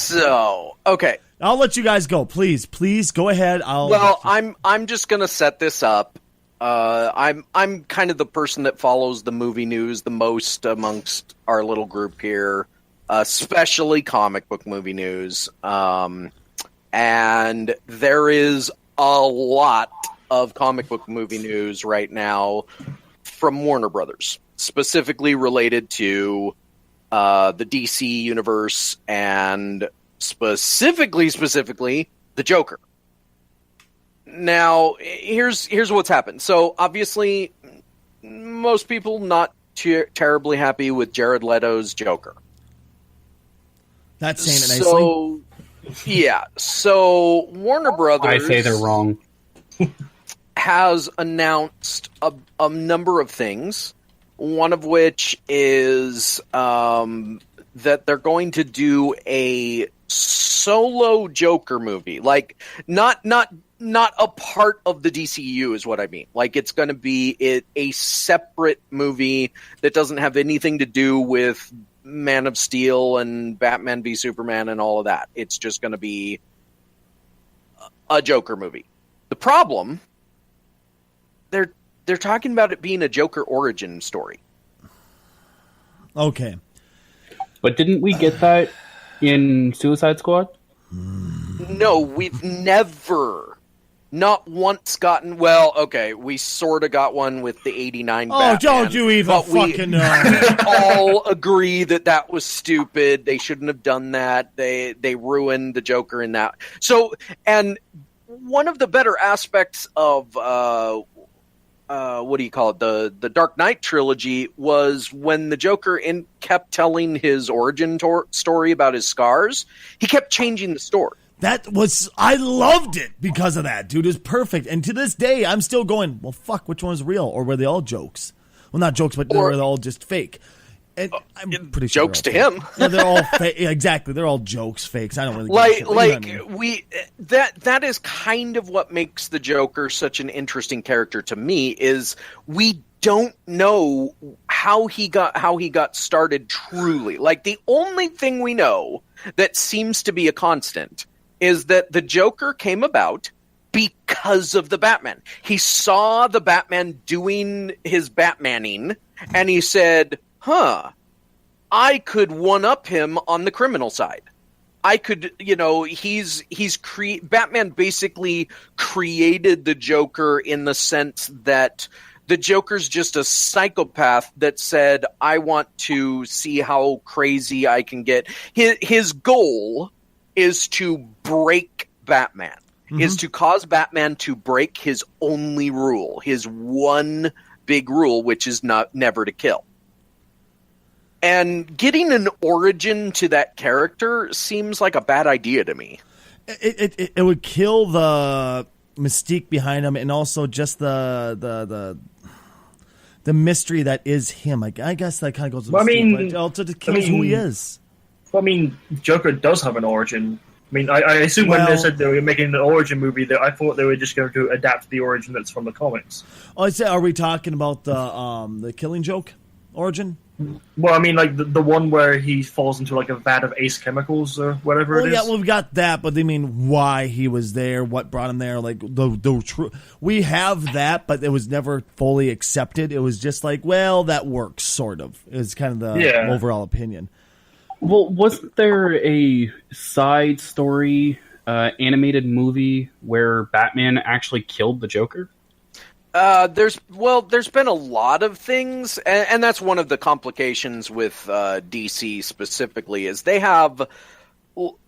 So, okay. I'll let you guys go. Please go ahead. I'm just gonna set this up. I'm kind of the person that follows the movie news the most amongst our little group here, especially comic book movie news. And there is a lot of comic book movie news right now from Warner Brothers, specifically related to the DC universe and specifically the Joker. Now, here's what's happened. So, obviously, most people not terribly happy with Jared Leto's Joker. That's saying it nicely. So, yeah. So, Warner Brothers... I say they're wrong. has announced a number of things, one of which is that they're going to do a solo Joker movie. Like, not a part of the DCU is what I mean. Like, it's going to be a separate movie that doesn't have anything to do with Man of Steel and Batman v Superman and all of that. It's just going to be a Joker movie. The problem, they're talking about it being a Joker origin story. Okay. But didn't we get that in Suicide Squad? No, we've never, not once gotten. Well, okay, we sort of got one with the '89. Oh, Batman, don't you even but fucking know. we all agree that was stupid. They shouldn't have done that. They ruined the Joker in that. So, and one of the better aspects of what do you call it? The Dark Knight trilogy was when the Joker kept telling his origin story about his scars. He kept changing the story. I loved it because of that, dude. It was perfect. And to this day, I'm still going, well, fuck, which one's real? Or were they all jokes? Well, not jokes, but were they all just fake? And I'm pretty sure jokes to him. Yeah, they're all fake. Yeah, exactly. They're all jokes, fakes. I don't really that is kind of what makes the Joker such an interesting character to me is we don't know how he got started truly. Like the only thing we know that seems to be a constant is that the Joker came about because of the Batman. He saw the Batman doing his Batmaning and he said, I could one-up him on the criminal side. I could, Batman basically created the Joker in the sense that the Joker's just a psychopath that said, I want to see how crazy I can get. His goal is to break Batman, is to cause Batman to break his only rule, his one big rule, which is never to kill. And getting an origin to that character seems like a bad idea to me. It would kill the mystique behind him, and also just the mystery that is him. I guess that kind of goes. Also to kill who he is. I mean, Joker does have an origin. I mean, I assume when they said they were making an origin movie, that I thought they were just going to adapt the origin that's from the comics. Oh, I say, are we talking about the Killing Joke origin? Well, I mean, like the one where he falls into like a vat of ace chemicals or whatever it is. Yeah, well, we've got that, but they mean why he was there, what brought him there, like the true. We have that, but it was never fully accepted. It was just like, well, that works, sort of. Is kind of the overall opinion. Well, wasn't there a side story animated movie where Batman actually killed the Joker? There's been a lot of things, and that's one of the complications with DC specifically, is they have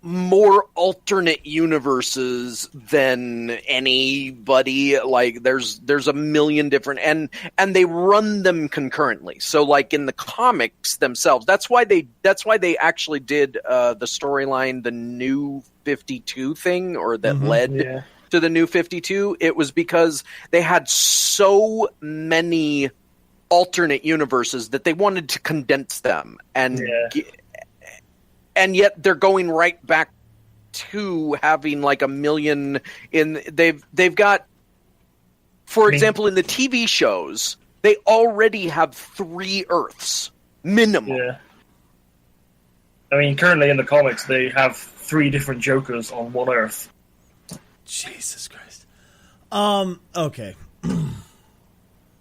more alternate universes than anybody. Like there's a million different, and they run them concurrently. So like in the comics themselves, that's why they actually did the storyline, the New 52 thing, or that led to the New 52. It was because they had so many alternate universes that they wanted to condense them, and yet they're going right back to having like a million they've got, for example, in the TV shows, they already have 3 Earths minimum. Yeah. I mean, currently in the comics, they have 3 different Jokers on one Earth. Jesus Christ. Okay.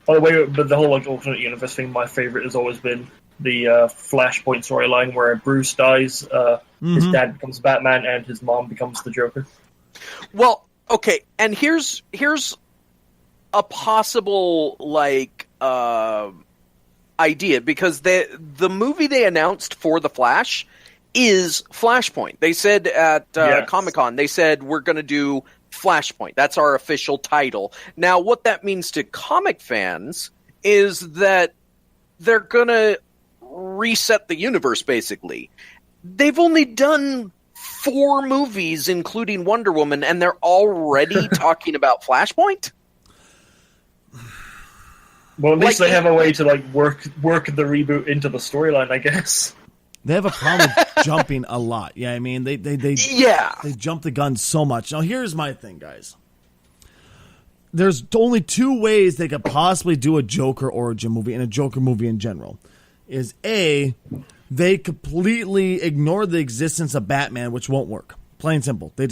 By the way, but the whole like alternate universe thing, my favorite has always been the Flashpoint storyline where Bruce dies, his dad becomes Batman, and his mom becomes the Joker. Well, okay, and here's a possible like idea, because the movie they announced for the Flash is Flashpoint. They said at Comic-Con, they said we're going to do Flashpoint. That's our official title. Now, what that means to comic fans is that they're going to reset the universe, basically. They've only done 4 movies, including Wonder Woman, and they're already talking about Flashpoint? Well, at least they have a way to like work the reboot into the storyline, I guess. They have a problem with jumping a lot. Yeah, I mean, they jump the gun so much. Now, here's my thing, guys. There's only 2 ways they could possibly do a Joker origin movie and a Joker movie in general. Is A, they completely ignore the existence of Batman, which won't work. Plain and simple. They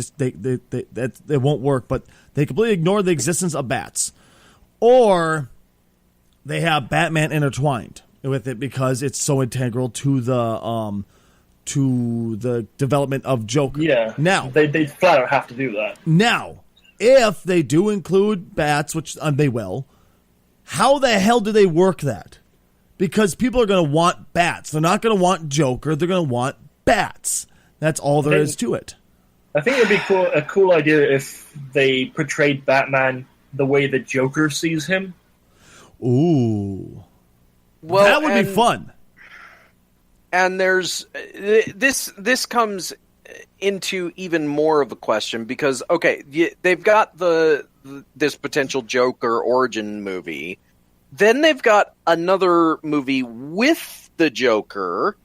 won't work, but they completely ignore the existence of bats. Or they have Batman intertwined with it because it's so integral to the development of Joker. Yeah. Now they flat out have to do that. Now, if they do include bats, which they will, how the hell do they work that? Because people are going to want bats. They're not going to want Joker. They're going to want bats. That's all there is to it. I think it would be a cool idea if they portrayed Batman the way the Joker sees him. Ooh. Well, that would be fun. And there's this comes into even more of a question because they've got this potential Joker origin movie. Then they've got another movie with the Joker,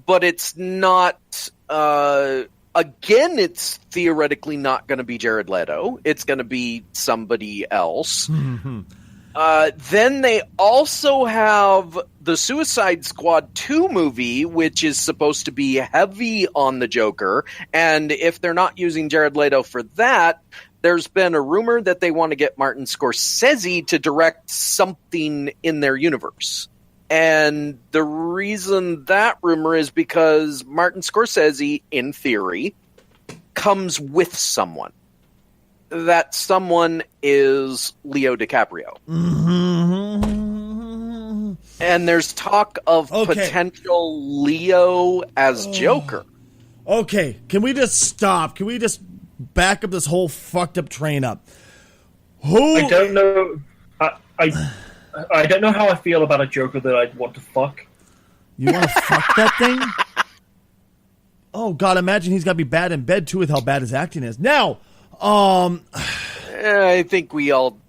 but it's not again, it's theoretically not going to be Jared Leto. It's going to be somebody else. Then they also have the Suicide Squad 2 movie, which is supposed to be heavy on the Joker. And if they're not using Jared Leto for that, there's been a rumor that they want to get Martin Scorsese to direct something in their universe. And the reason that rumor is because Martin Scorsese, in theory, comes with someone. That someone is Leo DiCaprio. And there's talk of potential Leo as Joker. Okay, can we just stop? Can we just back up this whole fucked up train up? I don't know. I don't know how I feel about a Joker that I'd want to fuck. You want to fuck that thing? Oh, God, imagine he's got to be bad in bed, too, with how bad his acting is. Now, I think we all...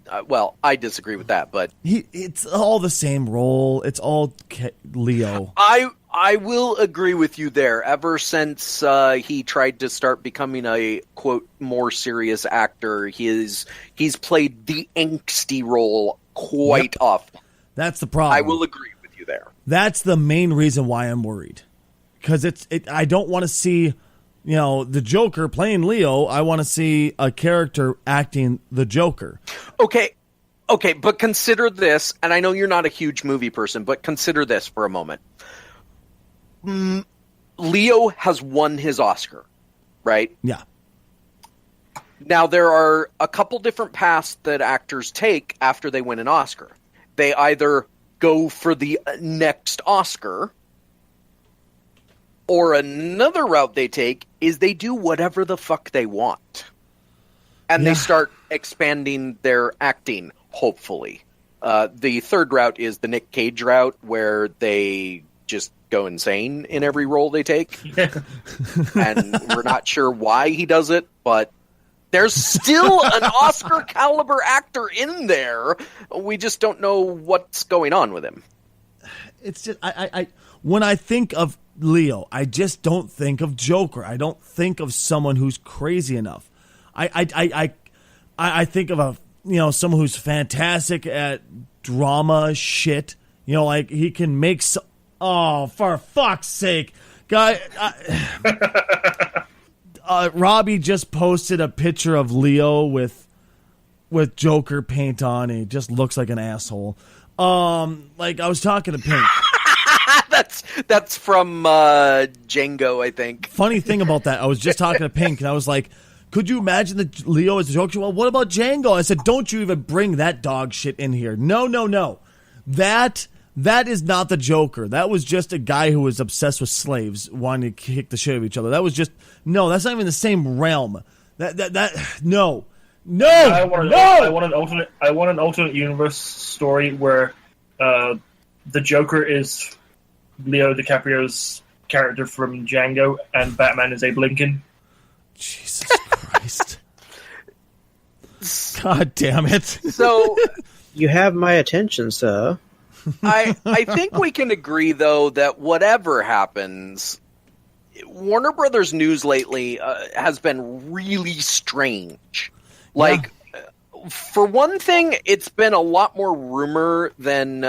I disagree with that, but... It's all the same role. It's all Leo. I will agree with you there. Ever since he tried to start becoming a, quote, more serious actor, he's played the angsty role quite often. That's the problem. I will agree with you there. That's the main reason why I'm worried. Because I don't want to see, the Joker playing Leo. I want to see a character acting the Joker. Okay, but consider this, and I know you're not a huge movie person, but consider this for a moment. Leo has won his Oscar, right? Yeah. Now, there are a couple different paths that actors take after they win an Oscar. They either go for the next Oscar, or another route they take is they do whatever the fuck they want. And they start expanding their acting, hopefully. The third route is the Nick Cage route, where they just go insane in every role they take. And we're not sure why he does it, but there's still an Oscar caliber actor in there. We just don't know what's going on with him. It's just I when I think of Leo, I just don't think of Joker. I don't think of someone who's crazy enough. I think of someone who's fantastic at drama shit. Like he can make for fuck's sake, guy. Robbie just posted a picture of Leo with Joker paint on, and he just looks like an asshole. Like I was talking to Pink. That's from Django, I think. Funny thing about that, I was just talking to Pink, and I was like, could you imagine that Leo is a Joker? Well, what about Django? I said, don't you even bring that dog shit in here. No. That is not the Joker. That was just a guy who was obsessed with slaves, wanting to kick the shit out of each other. That was just that's not even the same realm. No. I want an alternate universe story where the Joker is Leo DiCaprio's character from Django, and Batman is Abe Lincoln. Jesus Christ! God damn it! So you have my attention, sir. I think we can agree, though, that whatever happens, Warner Brothers news lately has been really strange. Like, for one thing, it's been a lot more rumor than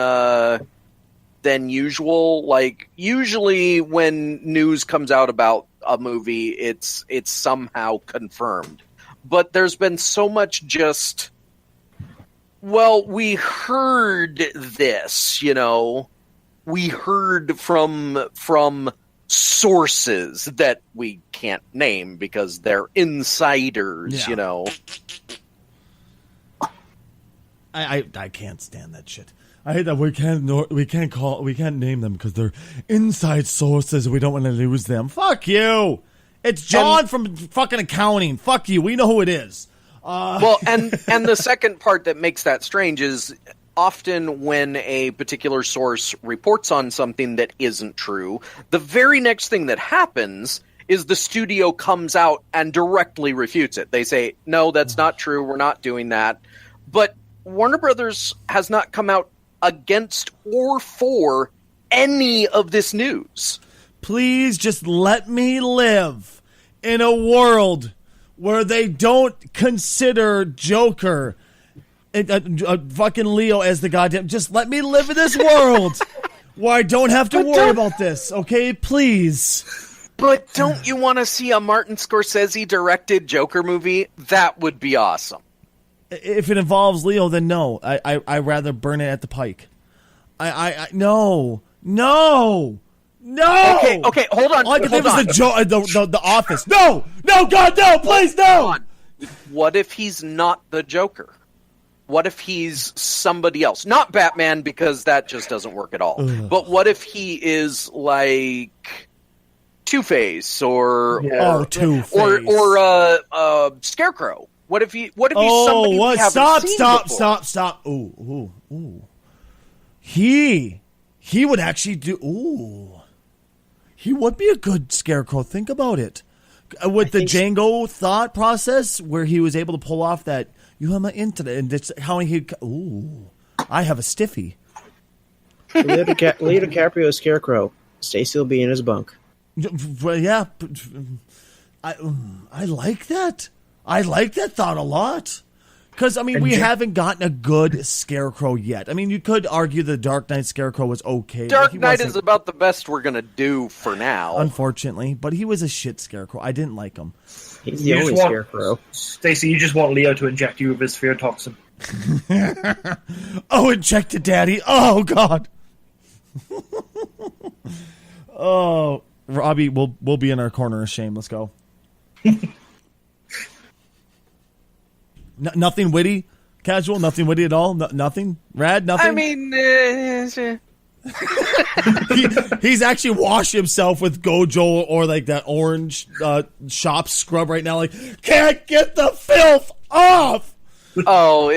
usual. Like, usually when news comes out about a movie, it's somehow confirmed. But there's been so much just... Well, we heard this, we heard from sources that we can't name because they're insiders, I can't stand that shit. I hate that we can't name them because they're inside sources. We don't want to lose them. Fuck you. It's John from fucking accounting. Fuck you. We know who it is. Well, and the second part that makes that strange is often when a particular source reports on something that isn't true, the very next thing that happens is the studio comes out and directly refutes it. They say, no, that's not true. We're not doing that. But Warner Brothers has not come out against or for any of this news. Please just let me live in a world where they don't consider Joker fucking Leo as the goddamn... Just let me live in this world where I don't have to worry about this, okay? Please. But don't you want to see a Martin Scorsese-directed Joker movie? That would be awesome. If it involves Leo, then no. I'd rather burn it at the pike. No. Okay, hold on. All I can think was the Office. No, God, no, please, no. What if he's not the Joker? What if he's somebody else? Not Batman, because that just doesn't work at all. Ugh. But what if he is like Two-Face or Two-Face or Scarecrow? What if he's somebody we haven't seen before? Stop. Ooh. He would actually do. Ooh, he would be a good Scarecrow. Think about it. With the Django thought process, where he was able to pull off that. You have my internet, and that's how he. Ooh, I have a stiffy. Leo DiCaprio Scarecrow. Stacy will be in his bunk. Yeah, I like that. I like that thought a lot. Because, I mean, we haven't gotten a good Scarecrow yet. I mean, you could argue the Dark Knight Scarecrow was okay. Dark Knight is about the best we're going to do for now. Unfortunately. But he was a shit Scarecrow. I didn't like him. He's the only Scarecrow. Stacey, you just want Leo to inject you with his fear toxin. Oh, injected daddy. Oh, God. Oh, Robbie, we'll be in our corner of shame. Let's go. Nothing witty, casual, nothing witty at all. Nothing, Rad, nothing. I mean, he's actually washed himself with Gojo or like that orange shop scrub right now. Like, can't get the filth off. Oh,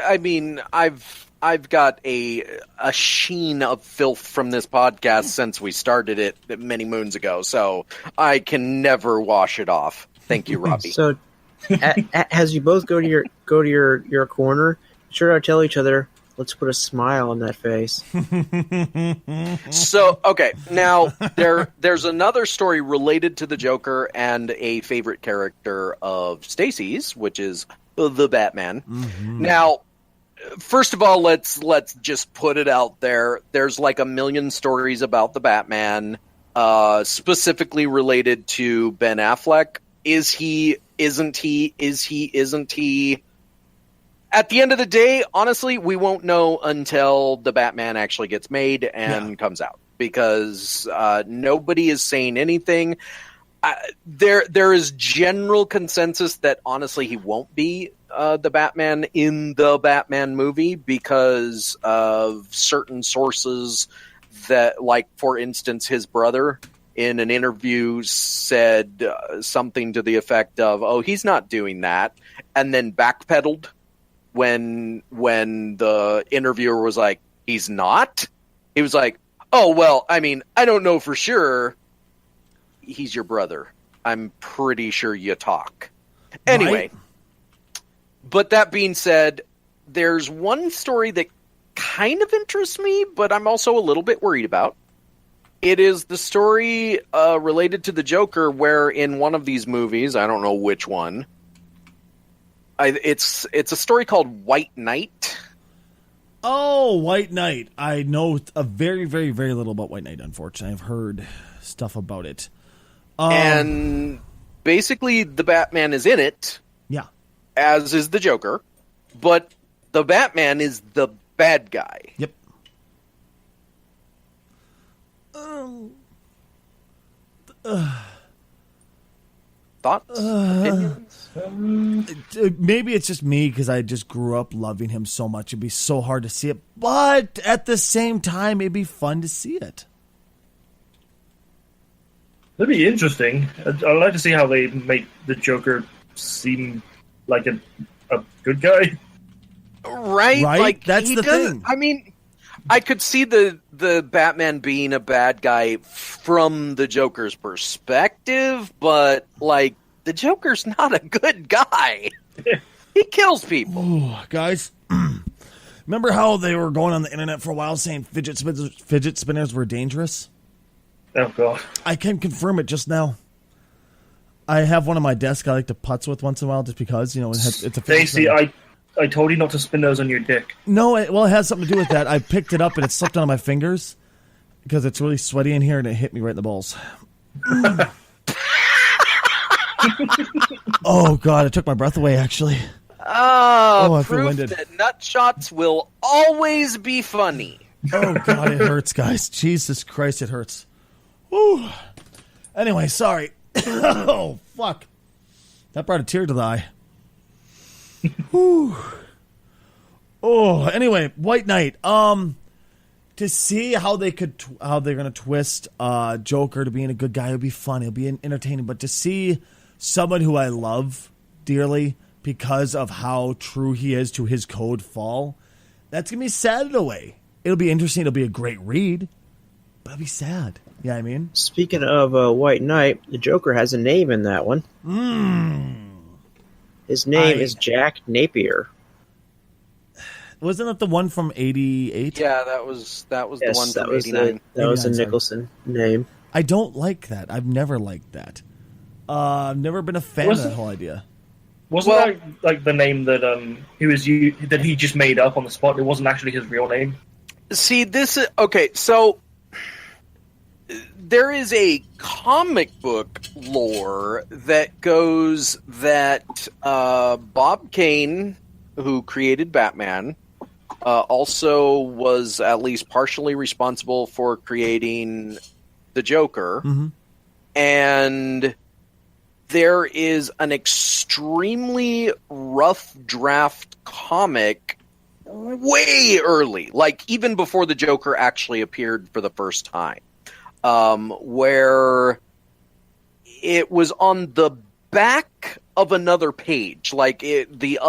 I mean, I've got a sheen of filth from this podcast since we started it many moons ago, so I can never wash it off. Thank you, Robbie. So, as you both go to your corner, sure to tell each other, let's put a smile on that face. So, okay, now there's another story related to the Joker and a favorite character of Stacy's, which is the Batman. Mm-hmm. Now, first of all, let's just put it out there. There's like a million stories about the Batman, specifically related to Ben Affleck. Is he? Isn't he? Is he? Isn't he? At the end of the day, honestly, we won't know until the Batman actually gets made and comes out, because nobody is saying anything. There is general consensus that honestly he won't be the Batman in the Batman movie because of certain sources that, like, for instance, his brother in an interview said something to the effect of, "Oh, he's not doing that," and then backpedaled when the interviewer was like, "He's not?" He was like, "Oh, well, I mean, I don't know for sure. He's your brother. I'm pretty sure you talk." Anyway, Right. But that being said, there's one story that kind of interests me, but I'm also a little bit worried about. It is the story related to the Joker, where in one of these movies, I don't know which one, it's a story called White Knight. Oh, White Knight. I know a very, very, very little about White Knight, unfortunately. I've heard stuff about it. And basically, the Batman is in it, Yeah. as is the Joker, but the Batman is the bad guy. Yep. Thoughts? Opinions? Maybe it's just me because I just grew up loving him so much. It'd be so hard to see it. But at the same time, it'd be fun to see it. That'd be interesting. I'd like to see how they make the Joker seem like a good guy. Right? Right? That's he the doesn't- thing. I mean, I could see the Batman being a bad guy from the Joker's perspective, but like the Joker's not a good guy. He kills people. Ooh, guys, remember how they were going on the internet for a while saying fidget spinners were dangerous? Oh god. I can confirm it just now. I have one on my desk I like to putz with once in a while just because, it's a fidget Stacey, spinner. I told you not to spin those on your dick. No, it has something to do with that. I picked it up and it slipped on my fingers because it's really sweaty in here and it hit me right in the balls. Oh, God, it took my breath away, actually. I feel Proof winded. that nut shots will always be funny. Oh, God, it hurts, guys. Jesus Christ, it hurts. Whew. Anyway, sorry. Oh, fuck. That brought a tear to the eye. Whew. Oh, anyway, White Knight. To see how they're gonna twist Joker to being a good guy would be fun. It'll be entertaining. But to see someone who I love dearly because of how true he is to his code fall, that's gonna be sad in a way. It'll be interesting. It'll be a great read, but it'll be sad. Yeah, I mean. Speaking of White Knight, the Joker has a name in that one. His name is Jack Napier. Wasn't that the one from '88? Yeah, that was the one Yes, that from was '89. that was a 89, sorry. Nicholson name. I don't like that. I've never liked that. I've never been a fan of that whole idea. Wasn't that like the name that that he just made up on the spot? It wasn't actually his real name. See, this is okay. So there is a comic book lore that goes that Bob Kane, who created Batman, also was at least partially responsible for creating the Joker. Mm-hmm. And there is an extremely rough draft comic way early, like even before the Joker actually appeared for the first time, where it was on the back of another page. Like the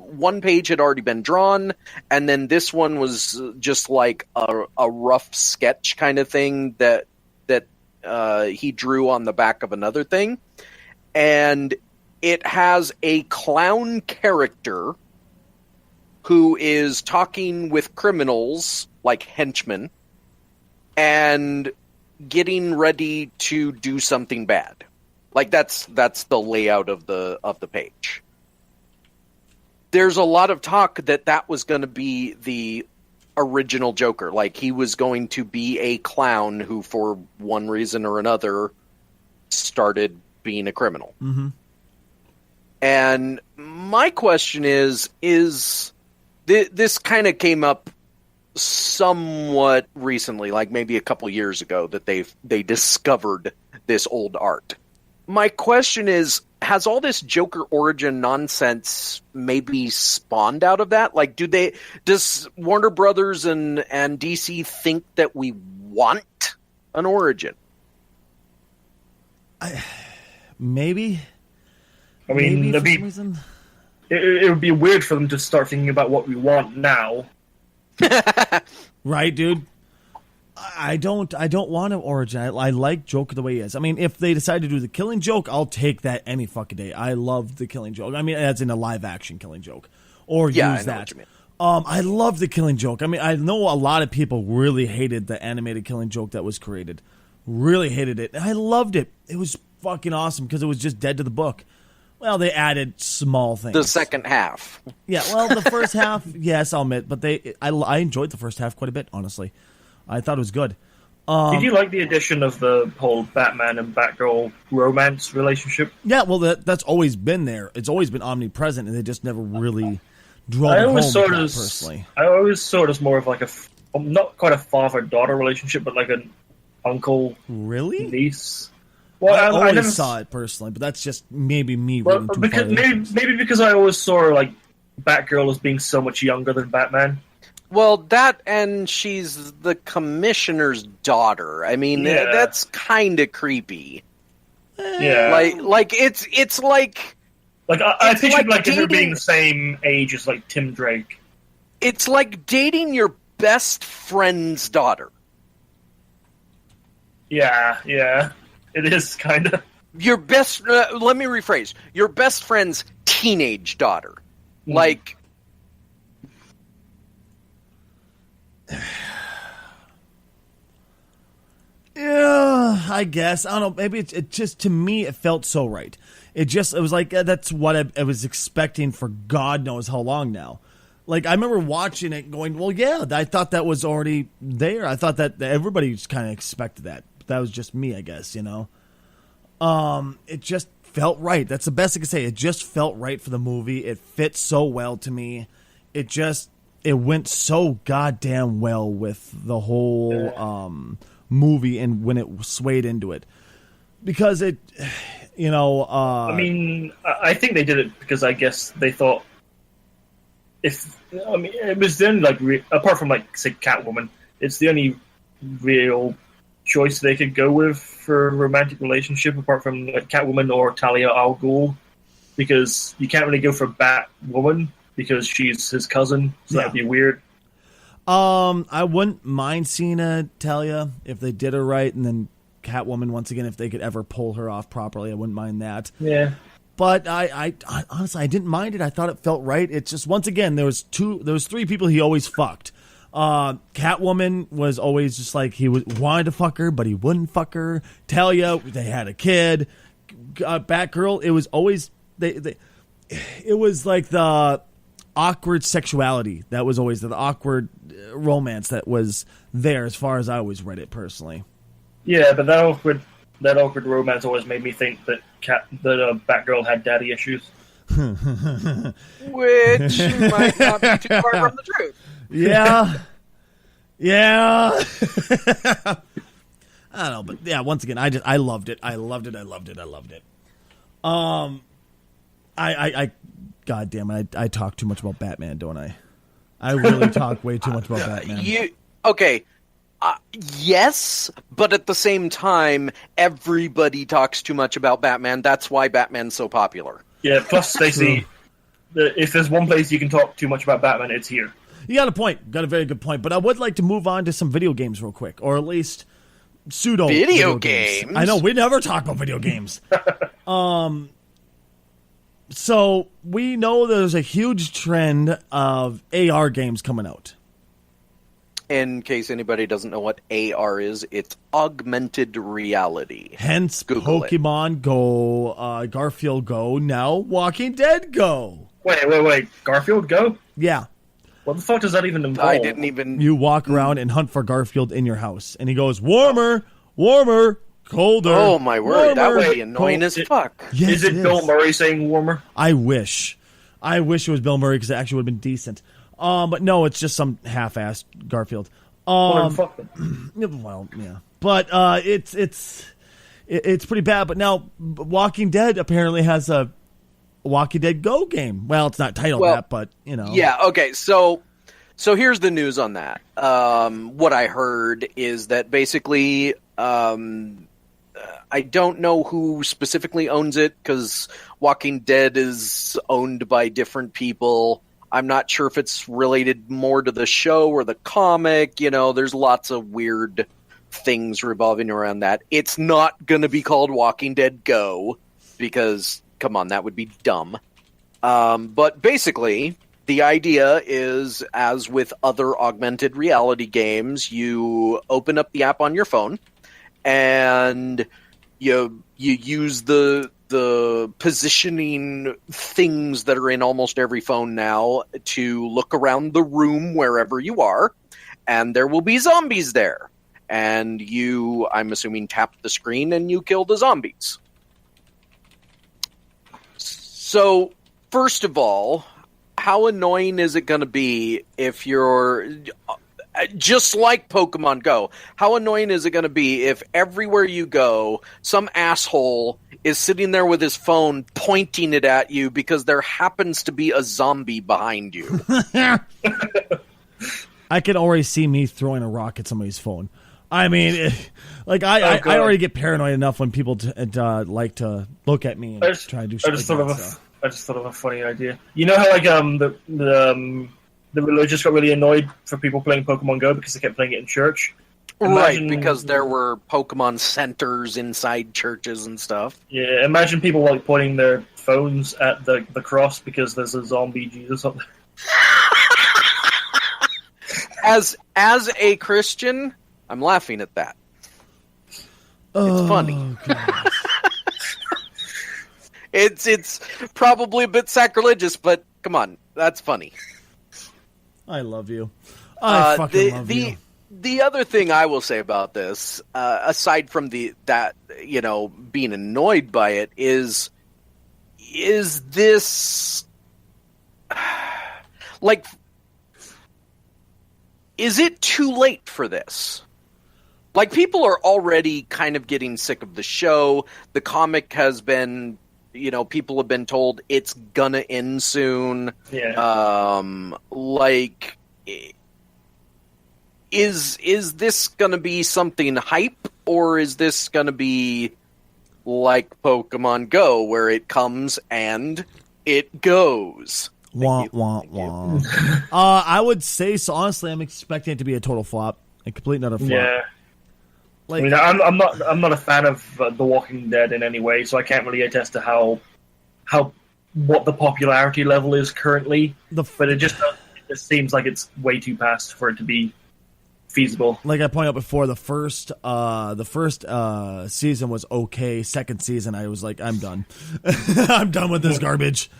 one page had already been drawn, and then this one was just like a rough sketch kind of thing that he drew on the back of another thing. And it has a clown character who is talking with criminals, like henchmen, and getting ready to do something bad. Like that's the layout of the page. There's a lot of talk that was going to be the original Joker. Like he was going to be a clown who, for one reason or another, started being a criminal. Mm-hmm. And my question is this kind of came up somewhat recently, like maybe a couple years ago, that they discovered this old art. My question is, has all this Joker origin nonsense maybe spawned out of that? Like, does Warner Brothers and DC think that we want an origin? Maybe. I mean, Maybe for some reason. it would be weird for them to start thinking about what we want now. Right, dude. I don't want an origin. I like Joker the way he is. I mean, if they decide to do the Killing Joke, I'll take that any fucking day. I love the Killing Joke. I mean, as in a live action Killing Joke, or Yeah, use I know that. what you mean. I love the Killing Joke. I mean, I know a lot of people really hated the animated Killing Joke that was created. Really hated it. And I loved it. It was fucking awesome because it was just dead to the book. Well, they added small things. The second half. Yeah, well, the first half, yes, I'll admit, but I enjoyed the first half quite a bit, honestly. I thought it was good. Did you like the addition of the whole Batman and Batgirl romance relationship? Yeah, well, that's always been there. It's always been omnipresent, and they just never really drove I it home always saw with it that, as personally. I always saw it as more of like not quite a father-daughter relationship, but like an Really? uncle-niece. Well, I always never saw it personally, but that's just maybe me Well, reading too because far into things. maybe because I always saw her, like Batgirl as being so much younger than Batman. Well, that, and she's the commissioner's daughter. I mean, Yeah. that's kind of creepy. Yeah, Like it's like Like I It's pictured like her being dating- the same age as like Tim Drake. It's like dating your best friend's daughter. Yeah, it is kind of. Your best. Let me rephrase. Your best friend's teenage daughter. Like. Yeah, I guess. I don't know. Maybe it just, to me, it felt so right. It was like, that's what I was expecting for God knows how long now. Like, I remember watching it going, well, yeah, I thought that was already there. I thought that everybody just kind of expected that. But that was just me, I guess, you know? It just felt right. That's the best I can say. It just felt right for the movie. It fit so well to me. It went so goddamn well with the whole movie and when it swayed into it. Because it, you know... I mean, I think they did it because I guess they thought it was the only, apart from, say, Catwoman, it's the only real choice they could go with for a romantic relationship apart from Catwoman or Talia al Ghul, because you can't really go for Batwoman because she's his cousin, so that'd be weird. I wouldn't mind seeing a Talia if they did her right, and then Catwoman once again if they could ever pull her off properly. I wouldn't mind that. Yeah. But I honestly, I didn't mind it. I thought it felt right. It's just, once again, there was three people he always fucked. Catwoman was always just like, wanted to fuck her, but he wouldn't fuck her. Talia, they had a kid. Batgirl, it was always it was like the awkward sexuality that was always the awkward romance that was there, as far as I always read it personally. Yeah, but that awkward romance always made me think that Batgirl had daddy issues. Which might not be too far from the truth. Yeah. Yeah. I don't know, but yeah, once again, I loved it. I loved it. I God damn it, I talk too much about Batman, don't I? I really talk way too much about Batman. Okay. Yes, but at the same time, everybody talks too much about Batman. That's why Batman's so popular. Yeah, plus, Stacey, if there's one place you can talk too much about Batman, it's here. You got a point. Got a very good point. But I would like to move on to some video games real quick, or at least pseudo video games. I know we never talk about video games. So we know there's a huge trend of AR games coming out. In case anybody doesn't know what AR is, it's augmented reality. Hence Google Pokemon Go, Garfield Go, now Walking Dead Go. Wait. Garfield Go? Yeah. What the fuck does that even involve? I didn't even... You walk around and hunt for Garfield in your house. And he goes, warmer, colder. Oh, my word. That would be annoying as fuck. Yes, is it Bill Murray saying warmer? I wish it was Bill Murray, because it actually would have been decent. But no, it's just some half-assed Garfield. Fuck them. Well, yeah. But it's pretty bad. But now Walking Dead apparently has a Walking Dead Go game. Well, it's not titled that, but, you know. Yeah, okay. So here's the news on that. What I heard is that basically... I don't know who specifically owns it, because Walking Dead is owned by different people. I'm not sure if it's related more to the show or the comic. You know, there's lots of weird things revolving around that. It's not going to be called Walking Dead Go, because, come on, that would be dumb. But basically, the idea is, as with other augmented reality games, you open up the app on your phone, and you use the positioning things that are in almost every phone now to look around the room wherever you are, and there will be zombies there. And you, I'm assuming, tap the screen and you kill the zombies. So, first of all, how annoying is it going to be if you're... Just like Pokemon Go, how annoying is it going to be if everywhere you go, some asshole is sitting there with his phone pointing it at you because there happens to be a zombie behind you? I can already see me throwing a rock at somebody's phone. I mean, I already get paranoid enough when people like to look at me and try to do shit. I just thought of I just thought of a funny idea. You know how like the religious got really annoyed for people playing Pokemon Go because they kept playing it in church. Right, because there were Pokemon centers inside churches and stuff. Yeah, imagine people like pointing their phones at the cross because there's a zombie Jesus up there. As a Christian, I'm laughing at that. It's funny. It's probably a bit sacrilegious, but come on, that's funny. I love you. I fucking love you. The other thing I will say about this, aside from that being annoyed by it, is this like, is it too late for this? Like, people are already kind of getting sick of the show. The comic has been, people have been told it's gonna end soon. Yeah. Like, is this gonna be something hype, or is this gonna be like Pokemon Go, where it comes and it goes? Wah, wah, wah. I would say, so honestly, I'm expecting it to be a total flop. A complete and utter flop. Yeah. Like, I mean, I'm not a fan of The Walking Dead in any way, so I can't really attest to what the popularity level is currently. But it just seems like it's way too past for it to be feasible. Like I pointed out before, the first season was okay. Second season, I was like, I'm done. I'm done with this garbage.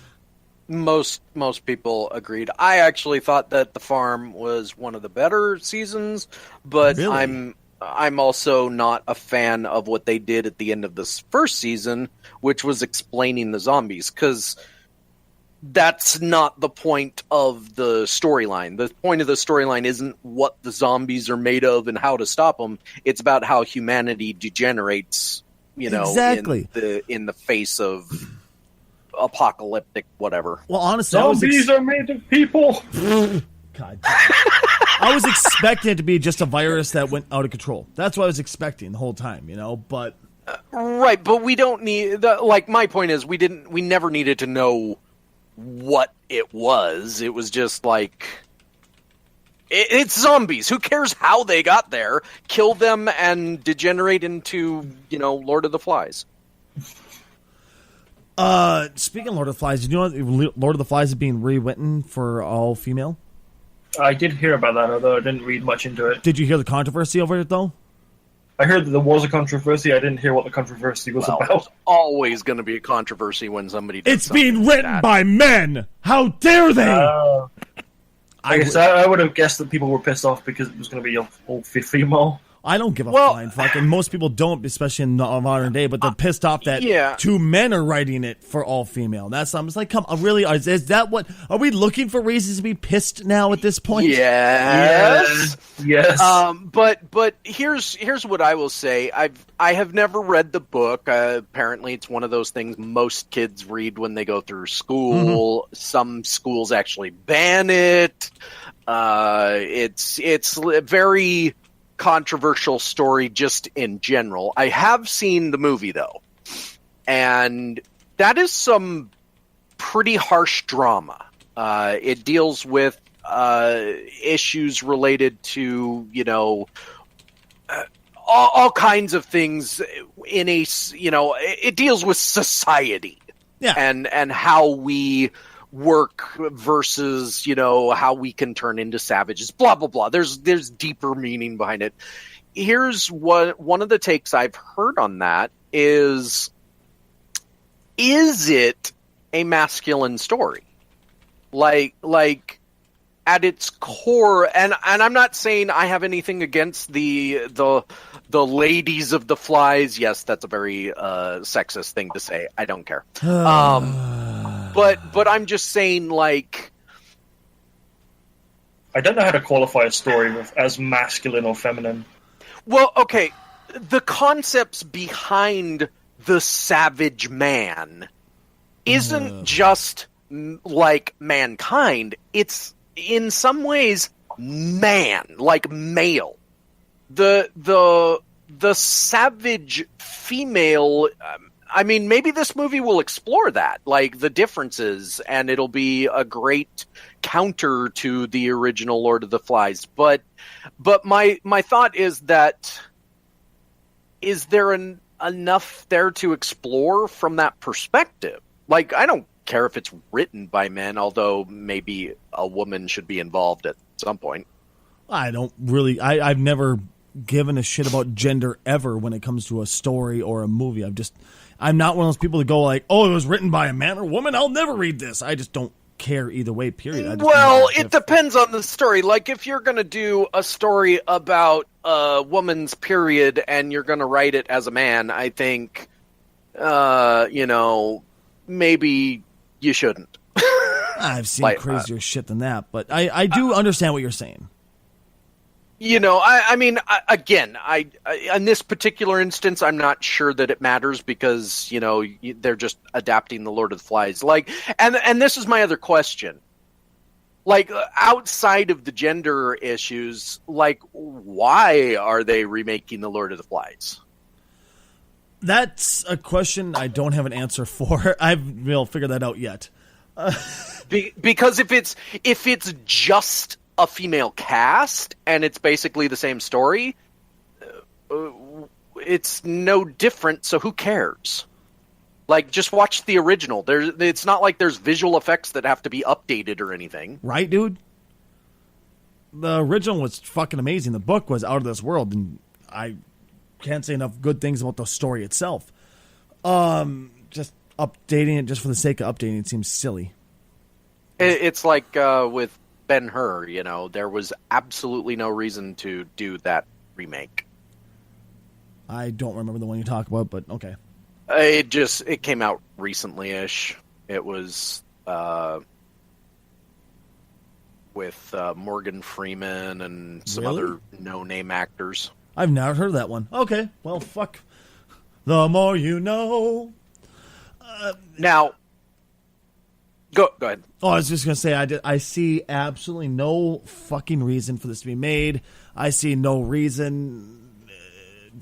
Most people agreed. I actually thought that The Farm was one of the better seasons, but Really? I'm also not a fan of what they did at the end of this first season, which was explaining the zombies, because that's not the point of the storyline. The point of the storyline isn't what the zombies are made of and how to stop them. It's about how humanity degenerates, Exactly. in the face of apocalyptic whatever. Well, honestly, Zombies are made of people. God damn. I was expecting it to be just a virus that went out of control. That's what I was expecting the whole time, but Right, but we don't need like, my point is we never needed to know what it was. It was just like, it's zombies. Who cares how they got there? Kill them and degenerate into, Lord of the Flies. Speaking of Lord of the Flies, did you know that Lord of the Flies is being rewritten for all female? I did hear about that, although I didn't read much into it. Did you hear the controversy over it, though? I heard that there was a controversy. I didn't hear what the controversy was There's about. always going to be a controversy when somebody does It's being written like by men! How dare they! I guess I would have guessed that people were pissed off because it was going to be all female. I don't give a flying fuck, and most people don't, especially in the modern day, but they're pissed off that two men are writing it for all female. That's, I'm just like, come on, really? Is that what, are we looking for reasons to be pissed now at this point? Yes. Yes. But here's what I will say. I have never read the book. Apparently it's one of those things most kids read when they go through school. Mm-hmm. Some schools actually ban it. It's a very controversial story just in general. I have seen the movie though, and that is some pretty harsh drama. It deals with issues related to all kinds of things in a it deals with society, and how we work versus how we can turn into savages, blah blah blah. There's deeper meaning behind it. Here's what one of the takes I've heard on that is it a masculine story, like at its core? And I'm not saying I have anything against the ladies of the flies. Yes, that's a very sexist thing to say. I don't care. But I'm just saying, like, I don't know how to qualify a story as masculine or feminine. Well, okay, the concepts behind the savage man isn't just like mankind. It's in some ways man, like male. The savage female, I mean, maybe this movie will explore that, like the differences, and it'll be a great counter to the original Lord of the Flies. But my thought is that, is there enough there to explore from that perspective? Like, I don't care if it's written by men, although maybe a woman should be involved at some point. I don't really. I've never given a shit about gender ever when it comes to a story or a movie. I'm not one of those people that go like, oh, it was written by a man or woman, I'll never read this. I just don't care either way, period. Well, it depends on the story. Like, if you're going to do a story about a woman's period and you're going to write it as a man, I think, maybe you shouldn't. I've seen crazier shit than that, but I do understand what you're saying. I mean, in this particular instance, I'm not sure that it matters because, they're just adapting the Lord of the Flies. Like, and this is my other question. Like, outside of the gender issues, like, why are they remaking the Lord of the Flies? That's a question I don't have an answer for. I will figure that out yet. Because if it's just a female cast and it's basically the same story, it's no different, so who cares? Like, just watch the original. It's not like there's visual effects that have to be updated or anything. Right, dude? The original was fucking amazing. The book was out of this world, and I can't say enough good things about the story itself. Just updating it just for the sake of updating it seems silly. It's like with Ben-Hur, there was absolutely no reason to do that remake. I don't remember the one you talk about, but okay. It came out recently-ish. It was with Morgan Freeman and some other no-name actors. I've never heard of that one. Okay, well, fuck. The more you know. Now, go ahead. Oh, I was just going to say, I see absolutely no fucking reason for this to be made. I see no reason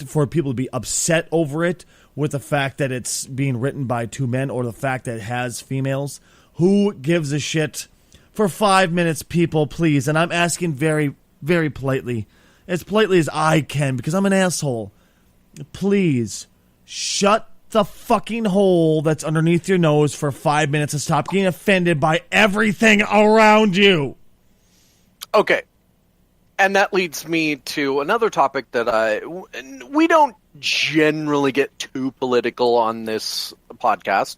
for people to be upset over it with the fact that it's being written by two men or the fact that it has females. Who gives a shit? For 5 minutes, people, please. And I'm asking very, very politely, as politely as I can, because I'm an asshole. Please, shut the fucking hole that's underneath your nose for 5 minutes and stop getting offended by everything around you. Okay. And that leads me to another topic that we don't generally get too political on this podcast.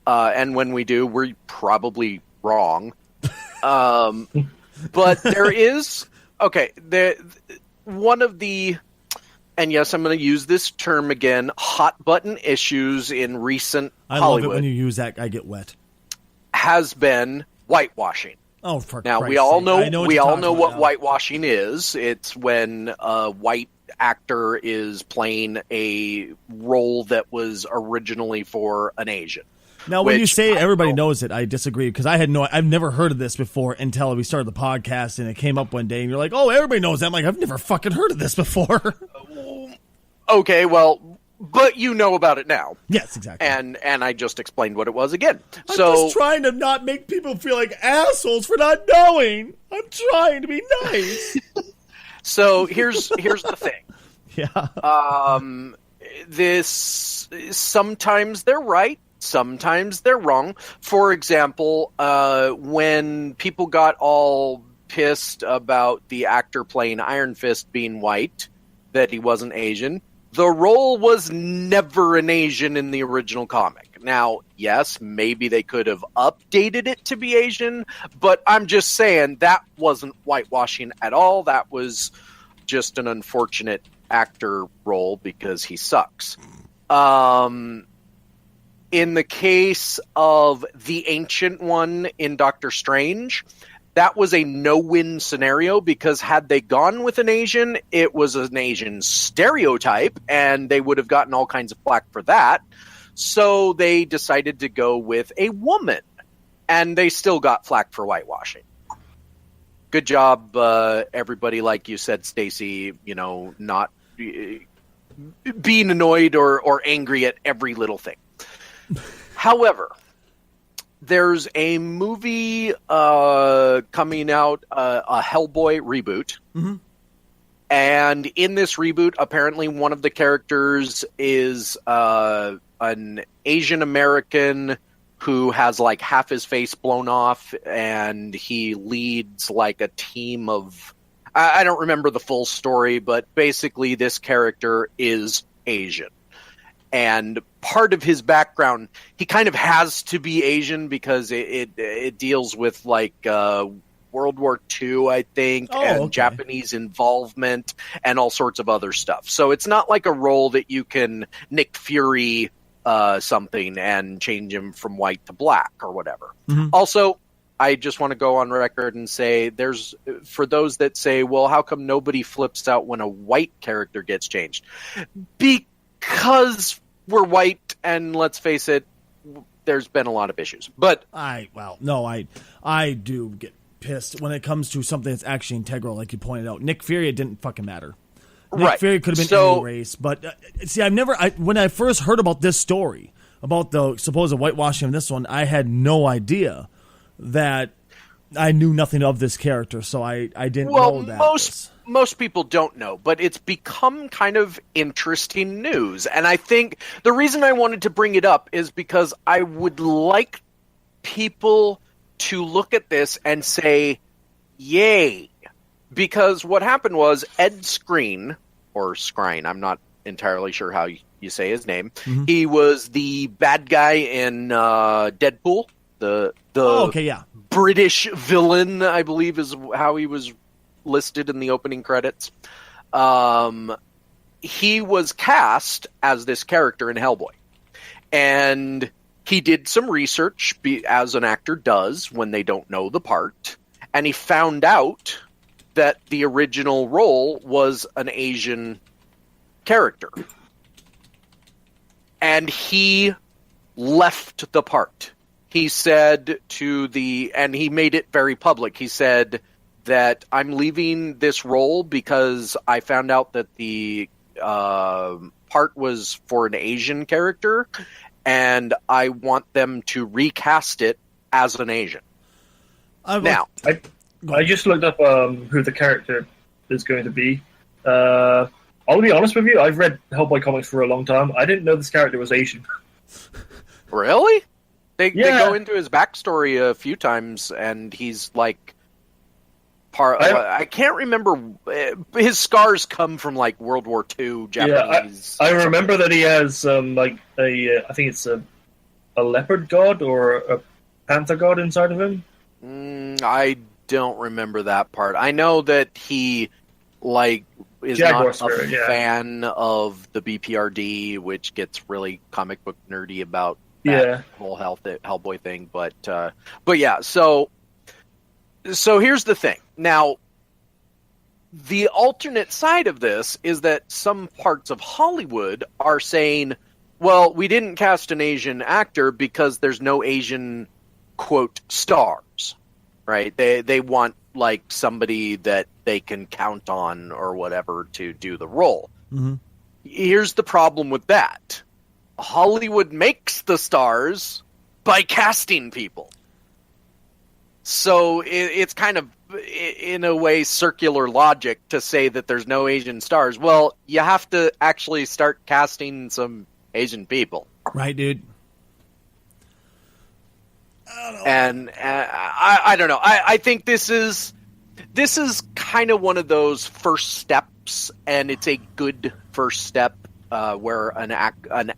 And when we do, we're probably wrong. But there is, one of the, and yes, I'm going to use this term again, hot button issues in recent Hollywood. I love it when you use that, I get wet. Has been whitewashing. Oh, for now Christ's we all sake. know what whitewashing is. It's when a white actor is playing a role that was originally for an Asian. Now, when you say everybody knows it, I disagree because I've never heard of this before until we started the podcast and it came up one day and you're like, oh, everybody knows that. I'm like, I've never fucking heard of this before. Okay, well, but you know about it now. Yes, exactly. And I just explained what it was again. I'm just trying to not make people feel like assholes for not knowing. I'm trying to be nice. So here's the thing. Yeah. This, sometimes they're right. Sometimes they're wrong. For example, when people got all pissed about the actor playing Iron Fist being white, that he wasn't Asian, the role was never an Asian in the original comic. Now, yes, maybe they could have updated it to be Asian, but I'm just saying that wasn't whitewashing at all. That was just an unfortunate actor role because he sucks. In the case of the Ancient One in Doctor Strange, that was a no-win scenario because had they gone with an Asian, it was an Asian stereotype, and they would have gotten all kinds of flack for that. So they decided to go with a woman, and they still got flack for whitewashing. Good job, everybody, like you said, Stacey, not being annoyed or angry at every little thing. However, there's a movie coming out, a Hellboy reboot. Mm-hmm. And in this reboot, apparently one of the characters is an Asian American who has like half his face blown off, and he leads like a team of... I don't remember the full story, but basically this character is Asian. And part of his background, he kind of has to be Asian because it deals with like World War II, I think, and Japanese involvement and all sorts of other stuff. So it's not like a role that you can Nick Fury something and change him from white to black or whatever. Mm-hmm. Also, I just want to go on record and say for those that say, well, how come nobody flips out when a white character gets changed? Because we're white, and let's face it, there's been a lot of issues. But I do get pissed when it comes to something that's actually integral, like you pointed out. Nick Fury, it didn't fucking matter. Nick Fury could have been any race, but see, when I first heard about this story, about the supposed whitewashing of this one, I had no idea that I knew nothing of this character, so I didn't know that. Most people don't know, but it's become kind of interesting news. And I think the reason I wanted to bring it up is because I would like people to look at this and say, yay. Because what happened was Ed Skrein, or Skrine, I'm not entirely sure how you say his name. Mm-hmm. He was the bad guy in Deadpool, the British villain, I believe is how he was listed in the opening credits. He was cast as this character in Hellboy. And he did some research, as an actor does when they don't know the part. And he found out that the original role was an Asian character. And he left the part. He said and he made it very public. He said that I'm leaving this role because I found out that the part was for an Asian character, and I want them to recast it as an Asian. I just looked up who the character is going to be. I'll be honest with you, I've read Hellboy comics for a long time. I didn't know this character was Asian. Really? They go into his backstory a few times, and he's like I can't remember. His scars come from like World War II Japanese. Yeah, I remember that he has I think it's a leopard god or a panther god inside of him. I don't remember that part. I know that he is Jaguar not spirit, a fan of the BPRD, which gets really comic book nerdy about that whole Hellboy thing. But yeah, so here's the thing. Now, the alternate side of this is that some parts of Hollywood are saying, well, we didn't cast an Asian actor because there's no Asian, quote, stars, right? They want, like, somebody that they can count on or whatever to do the role. Mm-hmm. Here's the problem with that. Hollywood makes the stars by casting people. So it's kind of, in a way, circular logic to say that there's no Asian stars. Well, you have to actually start casting some Asian people. Right, dude. I don't know. I think this is kind of one of those first steps, and it's a good first step where an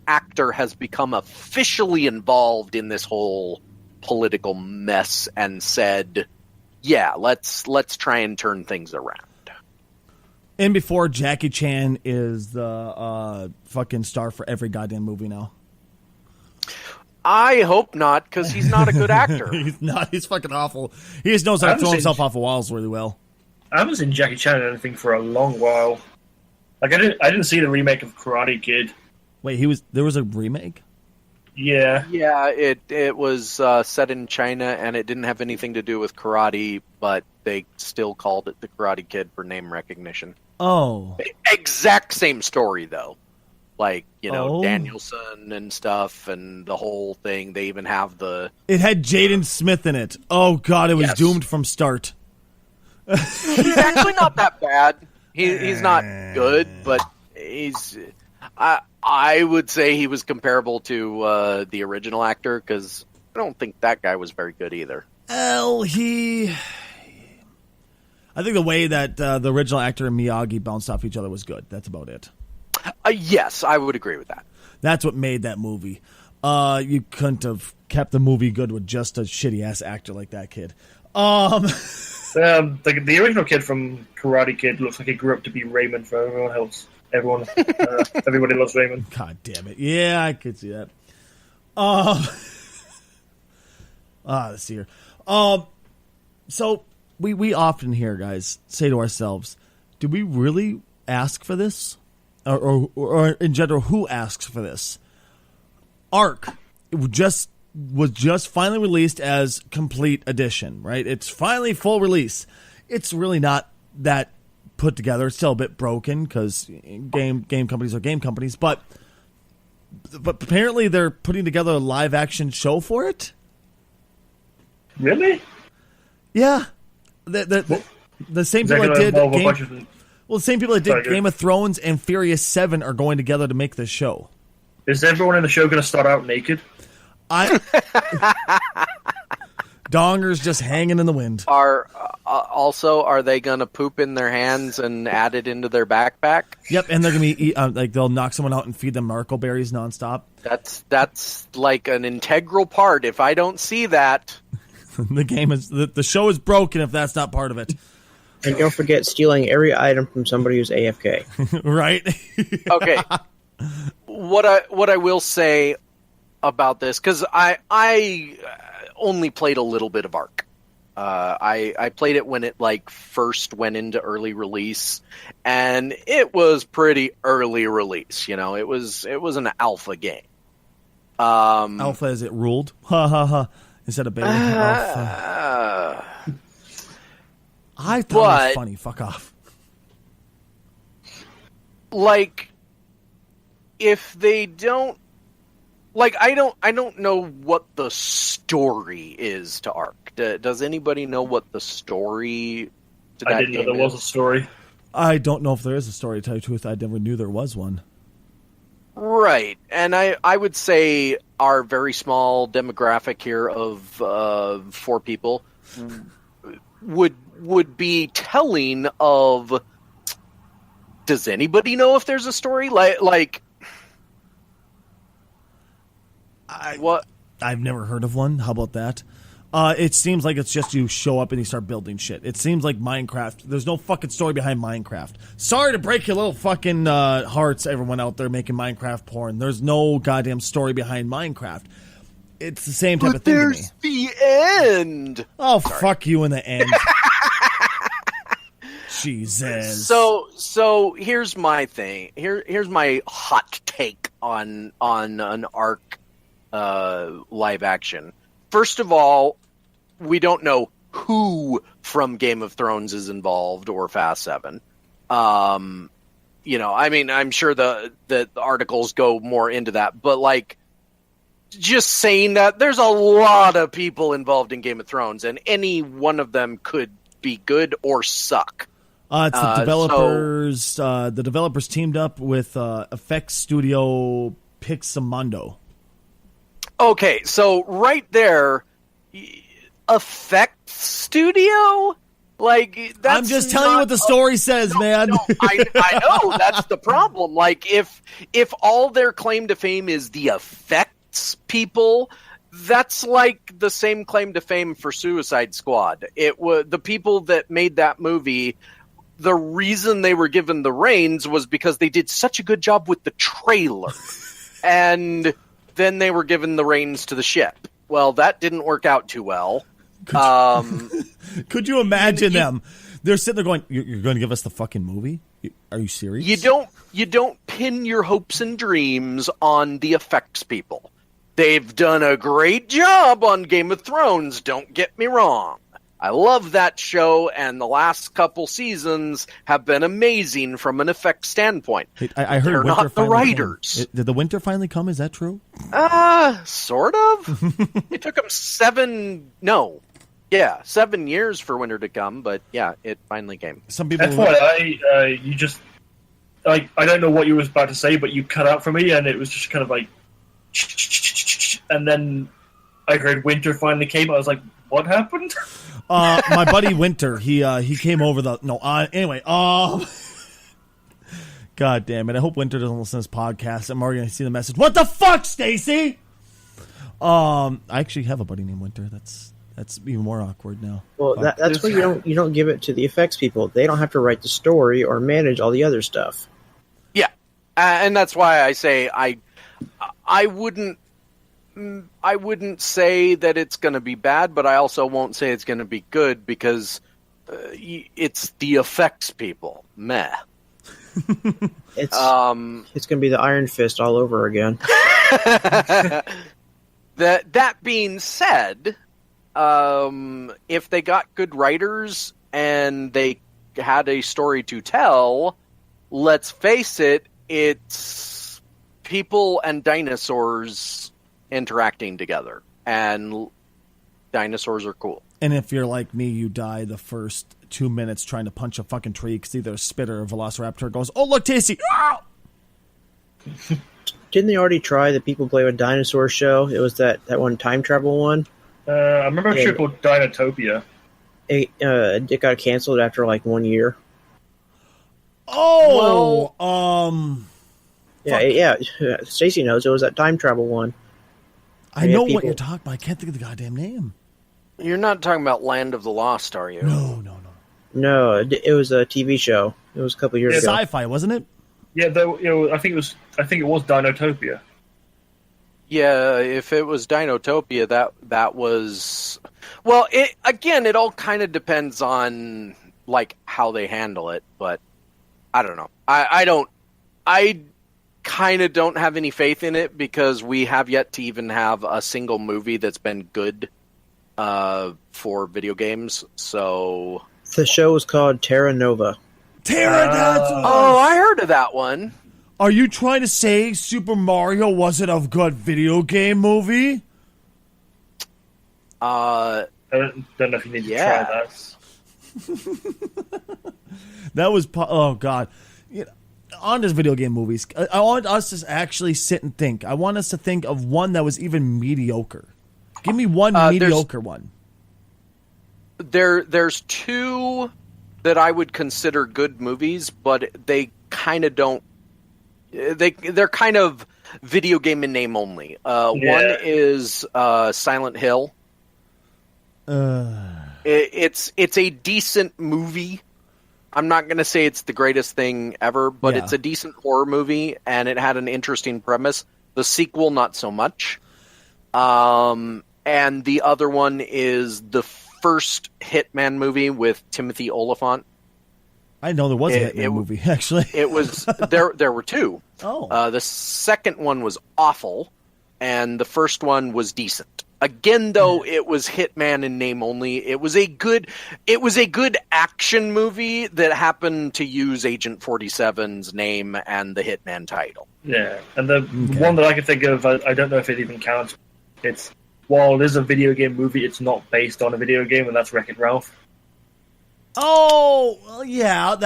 actor has become officially involved in this whole political mess and said, yeah, let's try and turn things around. And before Jackie Chan is the fucking star for every goddamn movie now. I hope not, because he's not a good actor. He's not. He's fucking awful. He just knows how to throw himself off of walls really well. I haven't seen Jackie Chan in anything for a long while. Like I didn't see the remake of Karate Kid. Wait, there was a remake? Yeah. Yeah, it was set in China, and it didn't have anything to do with karate, but they still called it the Karate Kid for name recognition. Oh. Exact same story, though. like, you know, Oh. Danielson and stuff, and the whole thing. They even have the... It had Jaden Smith in it. Oh, God, it was Yes. doomed from start. He's actually not that bad. He's not good, but he's... I would say he was comparable to the original actor, because I don't think that guy was very good either. Well, I think the way that the original actor and Miyagi bounced off each other was good. That's about it. Yes, I would agree with that. That's what made that movie. You couldn't have kept the movie good with just a shitty-ass actor like that kid. The original kid from Karate Kid looks like he grew up to be Raymond for everyone else. Everybody loves Raymond. God damn it. Yeah, I could see that. Let's see here. So we often hear guys say to ourselves, do we really ask for this? Or in general, who asks for this? Arc was just finally released as complete edition, right? It's finally full release. It's really not that put together. It's still a bit broken because game companies are game companies, but apparently they're putting together a live action show for it. Really? Yeah, the same people that did the same people that did Game of Thrones and Furious 7 are going together to make this show. Is everyone in the show going to start out naked? Dongers just hanging in the wind. Are they going to poop in their hands and add it into their backpack? Yep, and they're going to be like they'll knock someone out and feed them narco berries nonstop. That's like an integral part. If I don't see that, the show is broken if that's not part of it. And don't forget stealing every item from somebody who's AFK. Right? Okay. What I will say about this, because I only played a little bit of Ark. I played it when it like first went into early release, and it was pretty early release. You know, it was an alpha game. Alpha as it ruled. Ha ha ha. Instead of beta. Alpha. I thought it was funny. Fuck off. Like, if they don't, like, I don't know what the story is to Ark. Does anybody know what the story to that I didn't know game there was a story. I don't know if there is a story, to tell you the truth. I never knew there was one. Right, and I would say our very small demographic here of 4 people would be telling of. Does anybody know if there's a story? Like what? I've never heard of one. How about that? It seems like it's just you show up and you start building shit. It seems like Minecraft. There's no fucking story behind Minecraft. Sorry to break your little fucking hearts, everyone out there making Minecraft porn. There's no goddamn story behind Minecraft. It's the same type of thing to me. There's the end. Oh, sorry. Fuck you in the end. Jesus. So here's my thing. Here's my hot take on an Ark live action. First of all, we don't know who from Game of Thrones is involved or Fast 7. You know, I mean, I'm sure the articles go more into that, but like, just saying that there's a lot of people involved in Game of Thrones, and any one of them could be good or suck. It's the developers. The developers teamed up with effects studio Pixamundo. Okay, so right there, effects studio. Like, that's I'm just telling you what the story says, man. No, I know that's the problem. Like, if all their claim to fame is the effects people, that's like the same claim to fame for Suicide Squad. It was the people that made that movie. The reason they were given the reins was because they did such a good job with the trailer, and then they were given the reins to the ship. Well, that didn't work out too well. Could you imagine them? They're sitting there going, "You're going to give us the fucking movie? Are you serious?" You don't pin your hopes and dreams on the effects people. They've done a great job on Game of Thrones. Don't get me wrong, I love that show, and the last couple seasons have been amazing from an effects standpoint. I heard They're winter not the finally came. writers. Did the winter finally come? Is that true? Sort of. It took them 7 years for winter to come, but yeah, it finally came. Some people. FYI, you just like I don't know what you was about to say, but you cut out for me, and it was just kind of like, and then I heard winter finally came. I was like, what happened? My buddy Winter, he came over anyway. God damn it! I hope Winter doesn't listen to this podcast. I'm already gonna see the message. What the fuck, Stacy? I actually have a buddy named Winter. That's even more awkward now. Well, that's why you don't give it to the effects people. They don't have to write the story or manage all the other stuff. Yeah, and that's why I say I wouldn't say that it's going to be bad, but I also won't say it's going to be good because it's the effects people. Meh. It's going to be the Iron Fist all over again. That being said, if they got good writers and they had a story to tell, let's face it, it's people and dinosaurs interacting together, and dinosaurs are cool. And if you're like me, you die the first 2 minutes trying to punch a fucking tree because either a spitter or a velociraptor goes, "Oh, look, Tasty!" Ah! Didn't they already try the People Play with Dinosaurs show? It was that one time travel one. I remember a show called Dinotopia. It got canceled after like 1 year. Oh, yeah. Stacy knows it was that time travel one. I know what you're talking about. I can't think of the goddamn name. You're not talking about Land of the Lost, are you? No. No, it was a TV show. It was a couple years ago. Sci-fi, wasn't it? Yeah, though I think it was Dinotopia. Yeah, if it was Dinotopia, that was it all kind of depends on like how they handle it, but I don't know. I kind of don't have any faith in it because we have yet to even have a single movie that's been good for video games. So the show was called Terra Nova. Oh, I heard of that one. Are you trying to say Super Mario wasn't a good video game movie? I don't know if you need to try that. That was oh god. On this video game movies, I want us to actually sit and think. I want us to think of one that was even mediocre. Give me one mediocre one. There's two that I would consider good movies, but they kind of don't. They're kind of video game in name only. One is Silent Hill. It's a decent movie. I'm not going to say it's the greatest thing ever, but it's a decent horror movie, and it had an interesting premise. The sequel, not so much. And the other one is the first Hitman movie with Timothy Olyphant. I know there was a Hitman movie, actually. It was there were two. Oh. The second one was awful, and the first one was decent. Again, though, it was Hitman in name only. It was a good action movie that happened to use Agent 47's name and the Hitman title. Yeah, and the one that I can think of, I don't know if it even counts. While it is a video game movie, it's not based on a video game, and that's Wreck-It Ralph. Oh, well, yeah.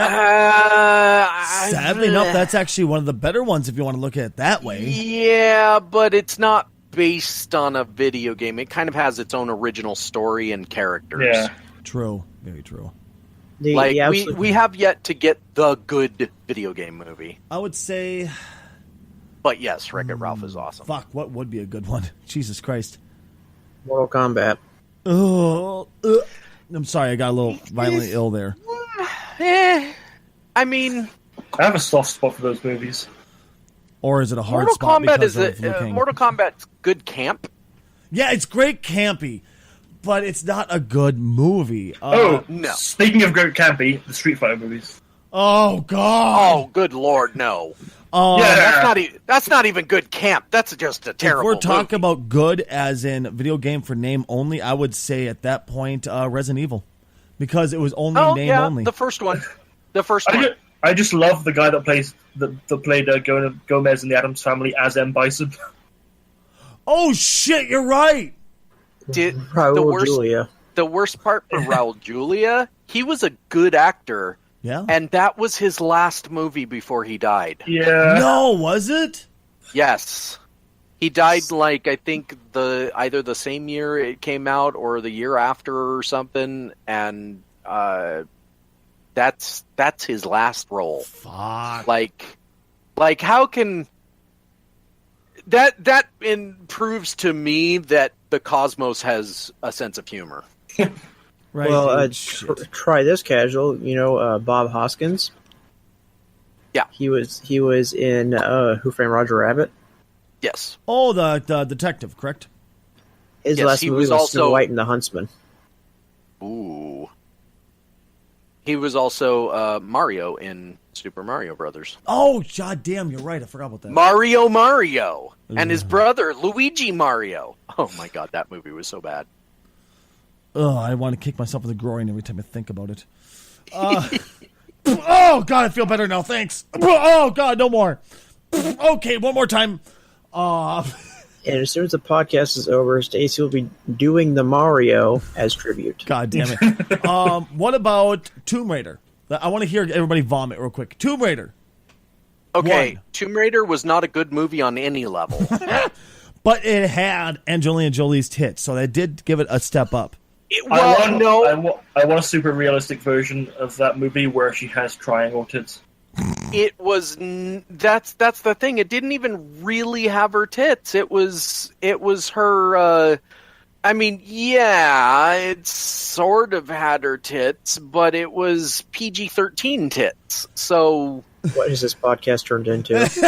Sadly enough, that's actually one of the better ones if you want to look at it that way. Yeah, but it's not based on a video game. It kind of has its own original story and characters. Yeah. True. Very true. We have yet to get the good video game movie. I would say... But yes, Wreck-It Ralph is awesome. Fuck, what would be a good one? Jesus Christ. Mortal Kombat. Oh, I'm sorry, I got a little violently ill there. I mean... I have a soft spot for those movies. Or is it a hard Mortal spot Kombat because of looking? Mortal Kombat's good camp. Yeah, it's great campy, but it's not a good movie. No. Speaking of great campy, the Street Fighter movies. Oh God! Oh, good Lord, no. Yeah. That's not even good camp. That's just a terrible. If we're talking movie. about good as in video game for name only, I would say at that point Resident Evil, because it was only name only. The first one. The first one. I just love the guy that played Gomez in the Addams Family as M. Bison. Oh shit! You're right. Raul Julia. The worst part for Raul Julia, he was a good actor. Yeah. And that was his last movie before he died. Yeah. No, was it? Yes. He died I think either the same year it came out or the year after or something, and that's his last role. Fuck. Like how can that proves to me that the cosmos has a sense of humor. Right. Well, try this casual. Bob Hoskins. Yeah. He was in Who Framed Roger Rabbit. Yes. Oh, the detective, correct? His Yes, last he movie was was also- Snow White and the Huntsman. Ooh. He was also Mario in Super Mario Brothers. Oh, god damn, you're right. I forgot about that. Mario and his brother Luigi Mario. Oh my god, that movie was so bad. Oh, I want to kick myself in the groin every time I think about it. Oh god, I feel better now. Thanks. Oh god, no more. Okay, one more time. And as soon as the podcast is over, Stacey will be doing the Mario as tribute. God damn it. What about Tomb Raider? I want to hear everybody vomit real quick. Tomb Raider. Okay, One. Tomb Raider was not a good movie on any level. But it had Angelina Jolie's tits, so that did give it a step up. I want a super realistic version of that movie where she has triangle tits. It was that's the thing. It didn't even really have her tits. It was her. I mean, yeah, it sort of had her tits, but it was PG-13 tits. So What has this podcast turned into? We've the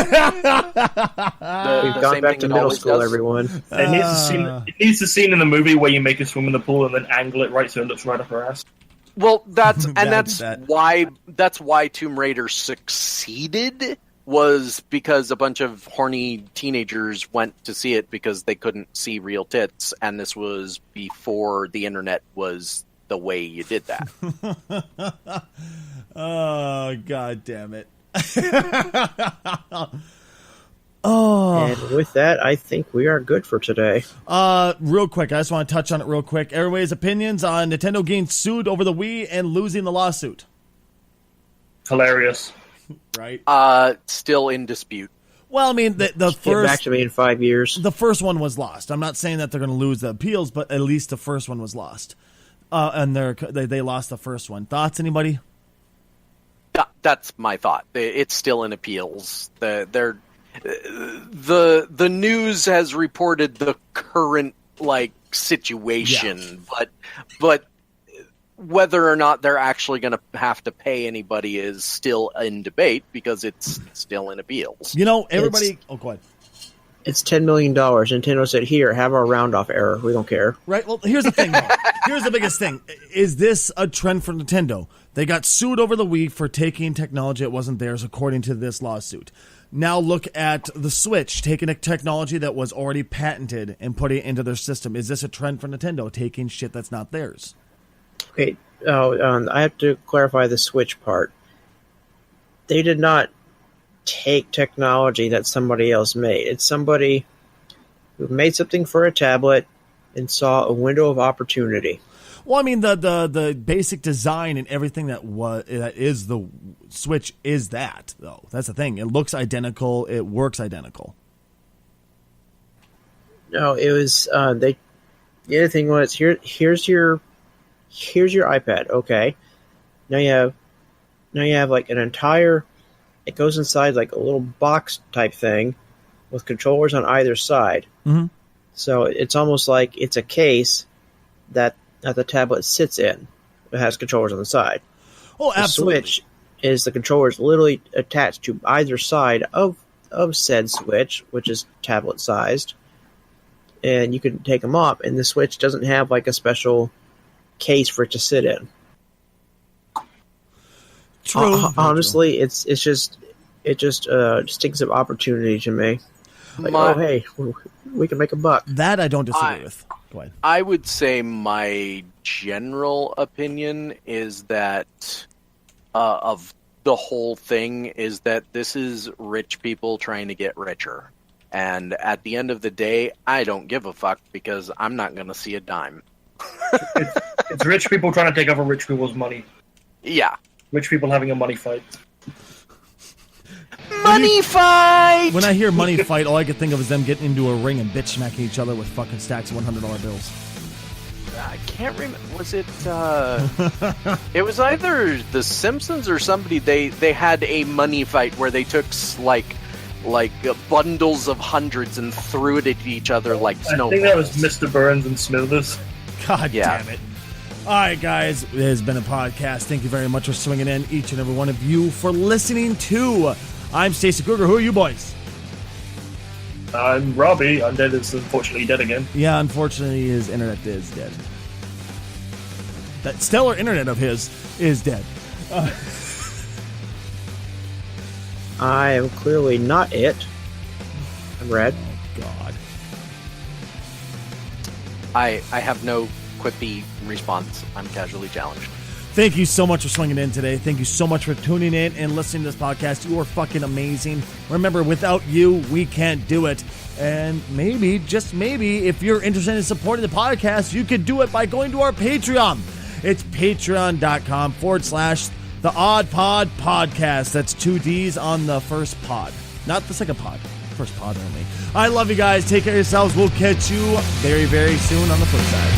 gone same back thing to it middle always school, does. everyone. It needs a scene in the movie where you make her swim in the pool and then angle it right so it looks right up her ass. Well, that's That. why Tomb Raider succeeded, was because a bunch of horny teenagers went to see it because they couldn't see real tits, and this was before the internet was the way you did that. Oh, god damn it. And with that, I think we are good for today. Real quick, I just want to touch on it real quick. Everybody's opinions on Nintendo getting sued over the Wii and losing the lawsuit. Hilarious. Right? Still in dispute. Well, I mean, the Get back first to me in 5 years. the first one was lost. I'm not saying that they're going to lose the appeals, but at least the first one was lost. And they lost the first one. Thoughts, anybody? That's my thought. It's still in appeals. The news has reported the current situation, but whether or not they're actually going to have to pay anybody is still in debate because it's still in appeals. You know, everybody. Oh, go ahead. It's $10 million. Nintendo said, here, have our round-off error. We don't care. Right. Well, here's the thing, though. Here's the biggest thing. Is this a trend for Nintendo? They got sued over the Wii for taking technology that wasn't theirs, according to this lawsuit. Now look at the Switch, taking a technology that was already patented and putting it into their system. Is this a trend for Nintendo, taking shit that's not theirs? Okay, I have to clarify the Switch part. They did not take technology that somebody else made. It's somebody who made something for a tablet and saw a window of opportunity. Well, I mean, the basic design and everything that is the Switch is that, though. That's the thing. It looks identical. It works identical. No, it was the other thing was here's your iPad. Okay, now you have like an entire. It goes inside like a little box type thing with controllers on either side. Mm-hmm. So it's almost like it's a case that the tablet sits in. It has controllers on the side. Oh, absolutely. The Switch is the controllers literally attached to either side of said Switch, which is tablet sized, and you can take them off. And the Switch doesn't have like a special case for it to sit in. True. Honestly, it just stinks of opportunity to me. Like, oh hey, we can make a buck. That I don't disagree with. Go ahead. I would say my general opinion is that of the whole thing is that this is rich people trying to get richer. And at the end of the day, I don't give a fuck because I'm not going to see a dime. It's rich people trying to take over rich people's money. Yeah. Rich people having a money fight. Money fight! When I hear money fight, all I can think of is them getting into a ring and bitch smacking each other with fucking stacks of $100 bills. I can't remember. Was it? It was either The Simpsons or somebody. They had a money fight where they took like bundles of hundreds and threw it at each other like snowballs. I think that was Mr. Burns and Smithers. God Yeah. damn it. All right, guys, it has been a podcast. Thank you very much for swinging in, each and every one of you, for listening to. I'm Stacey Kruger. Who are you boys? I'm Robbie. Undead is unfortunately dead again. Yeah, unfortunately, his internet is dead. That stellar internet of his is dead. I am clearly not it. I'm Red. Oh, God. I have no quippy response. I'm casually challenged. Thank you so much for swinging in today. Thank you so much for tuning in and listening to this podcast. You are fucking amazing. Remember, without you, we can't do it. And maybe, just maybe, if you're interested in supporting the podcast, you could do it by going to our Patreon. It's patreon.com/The Odd Pod Podcast. That's 2 D's on the first pod. Not the second pod. First pod only. I love you guys. Take care of yourselves. We'll catch you very, very soon on the flip side.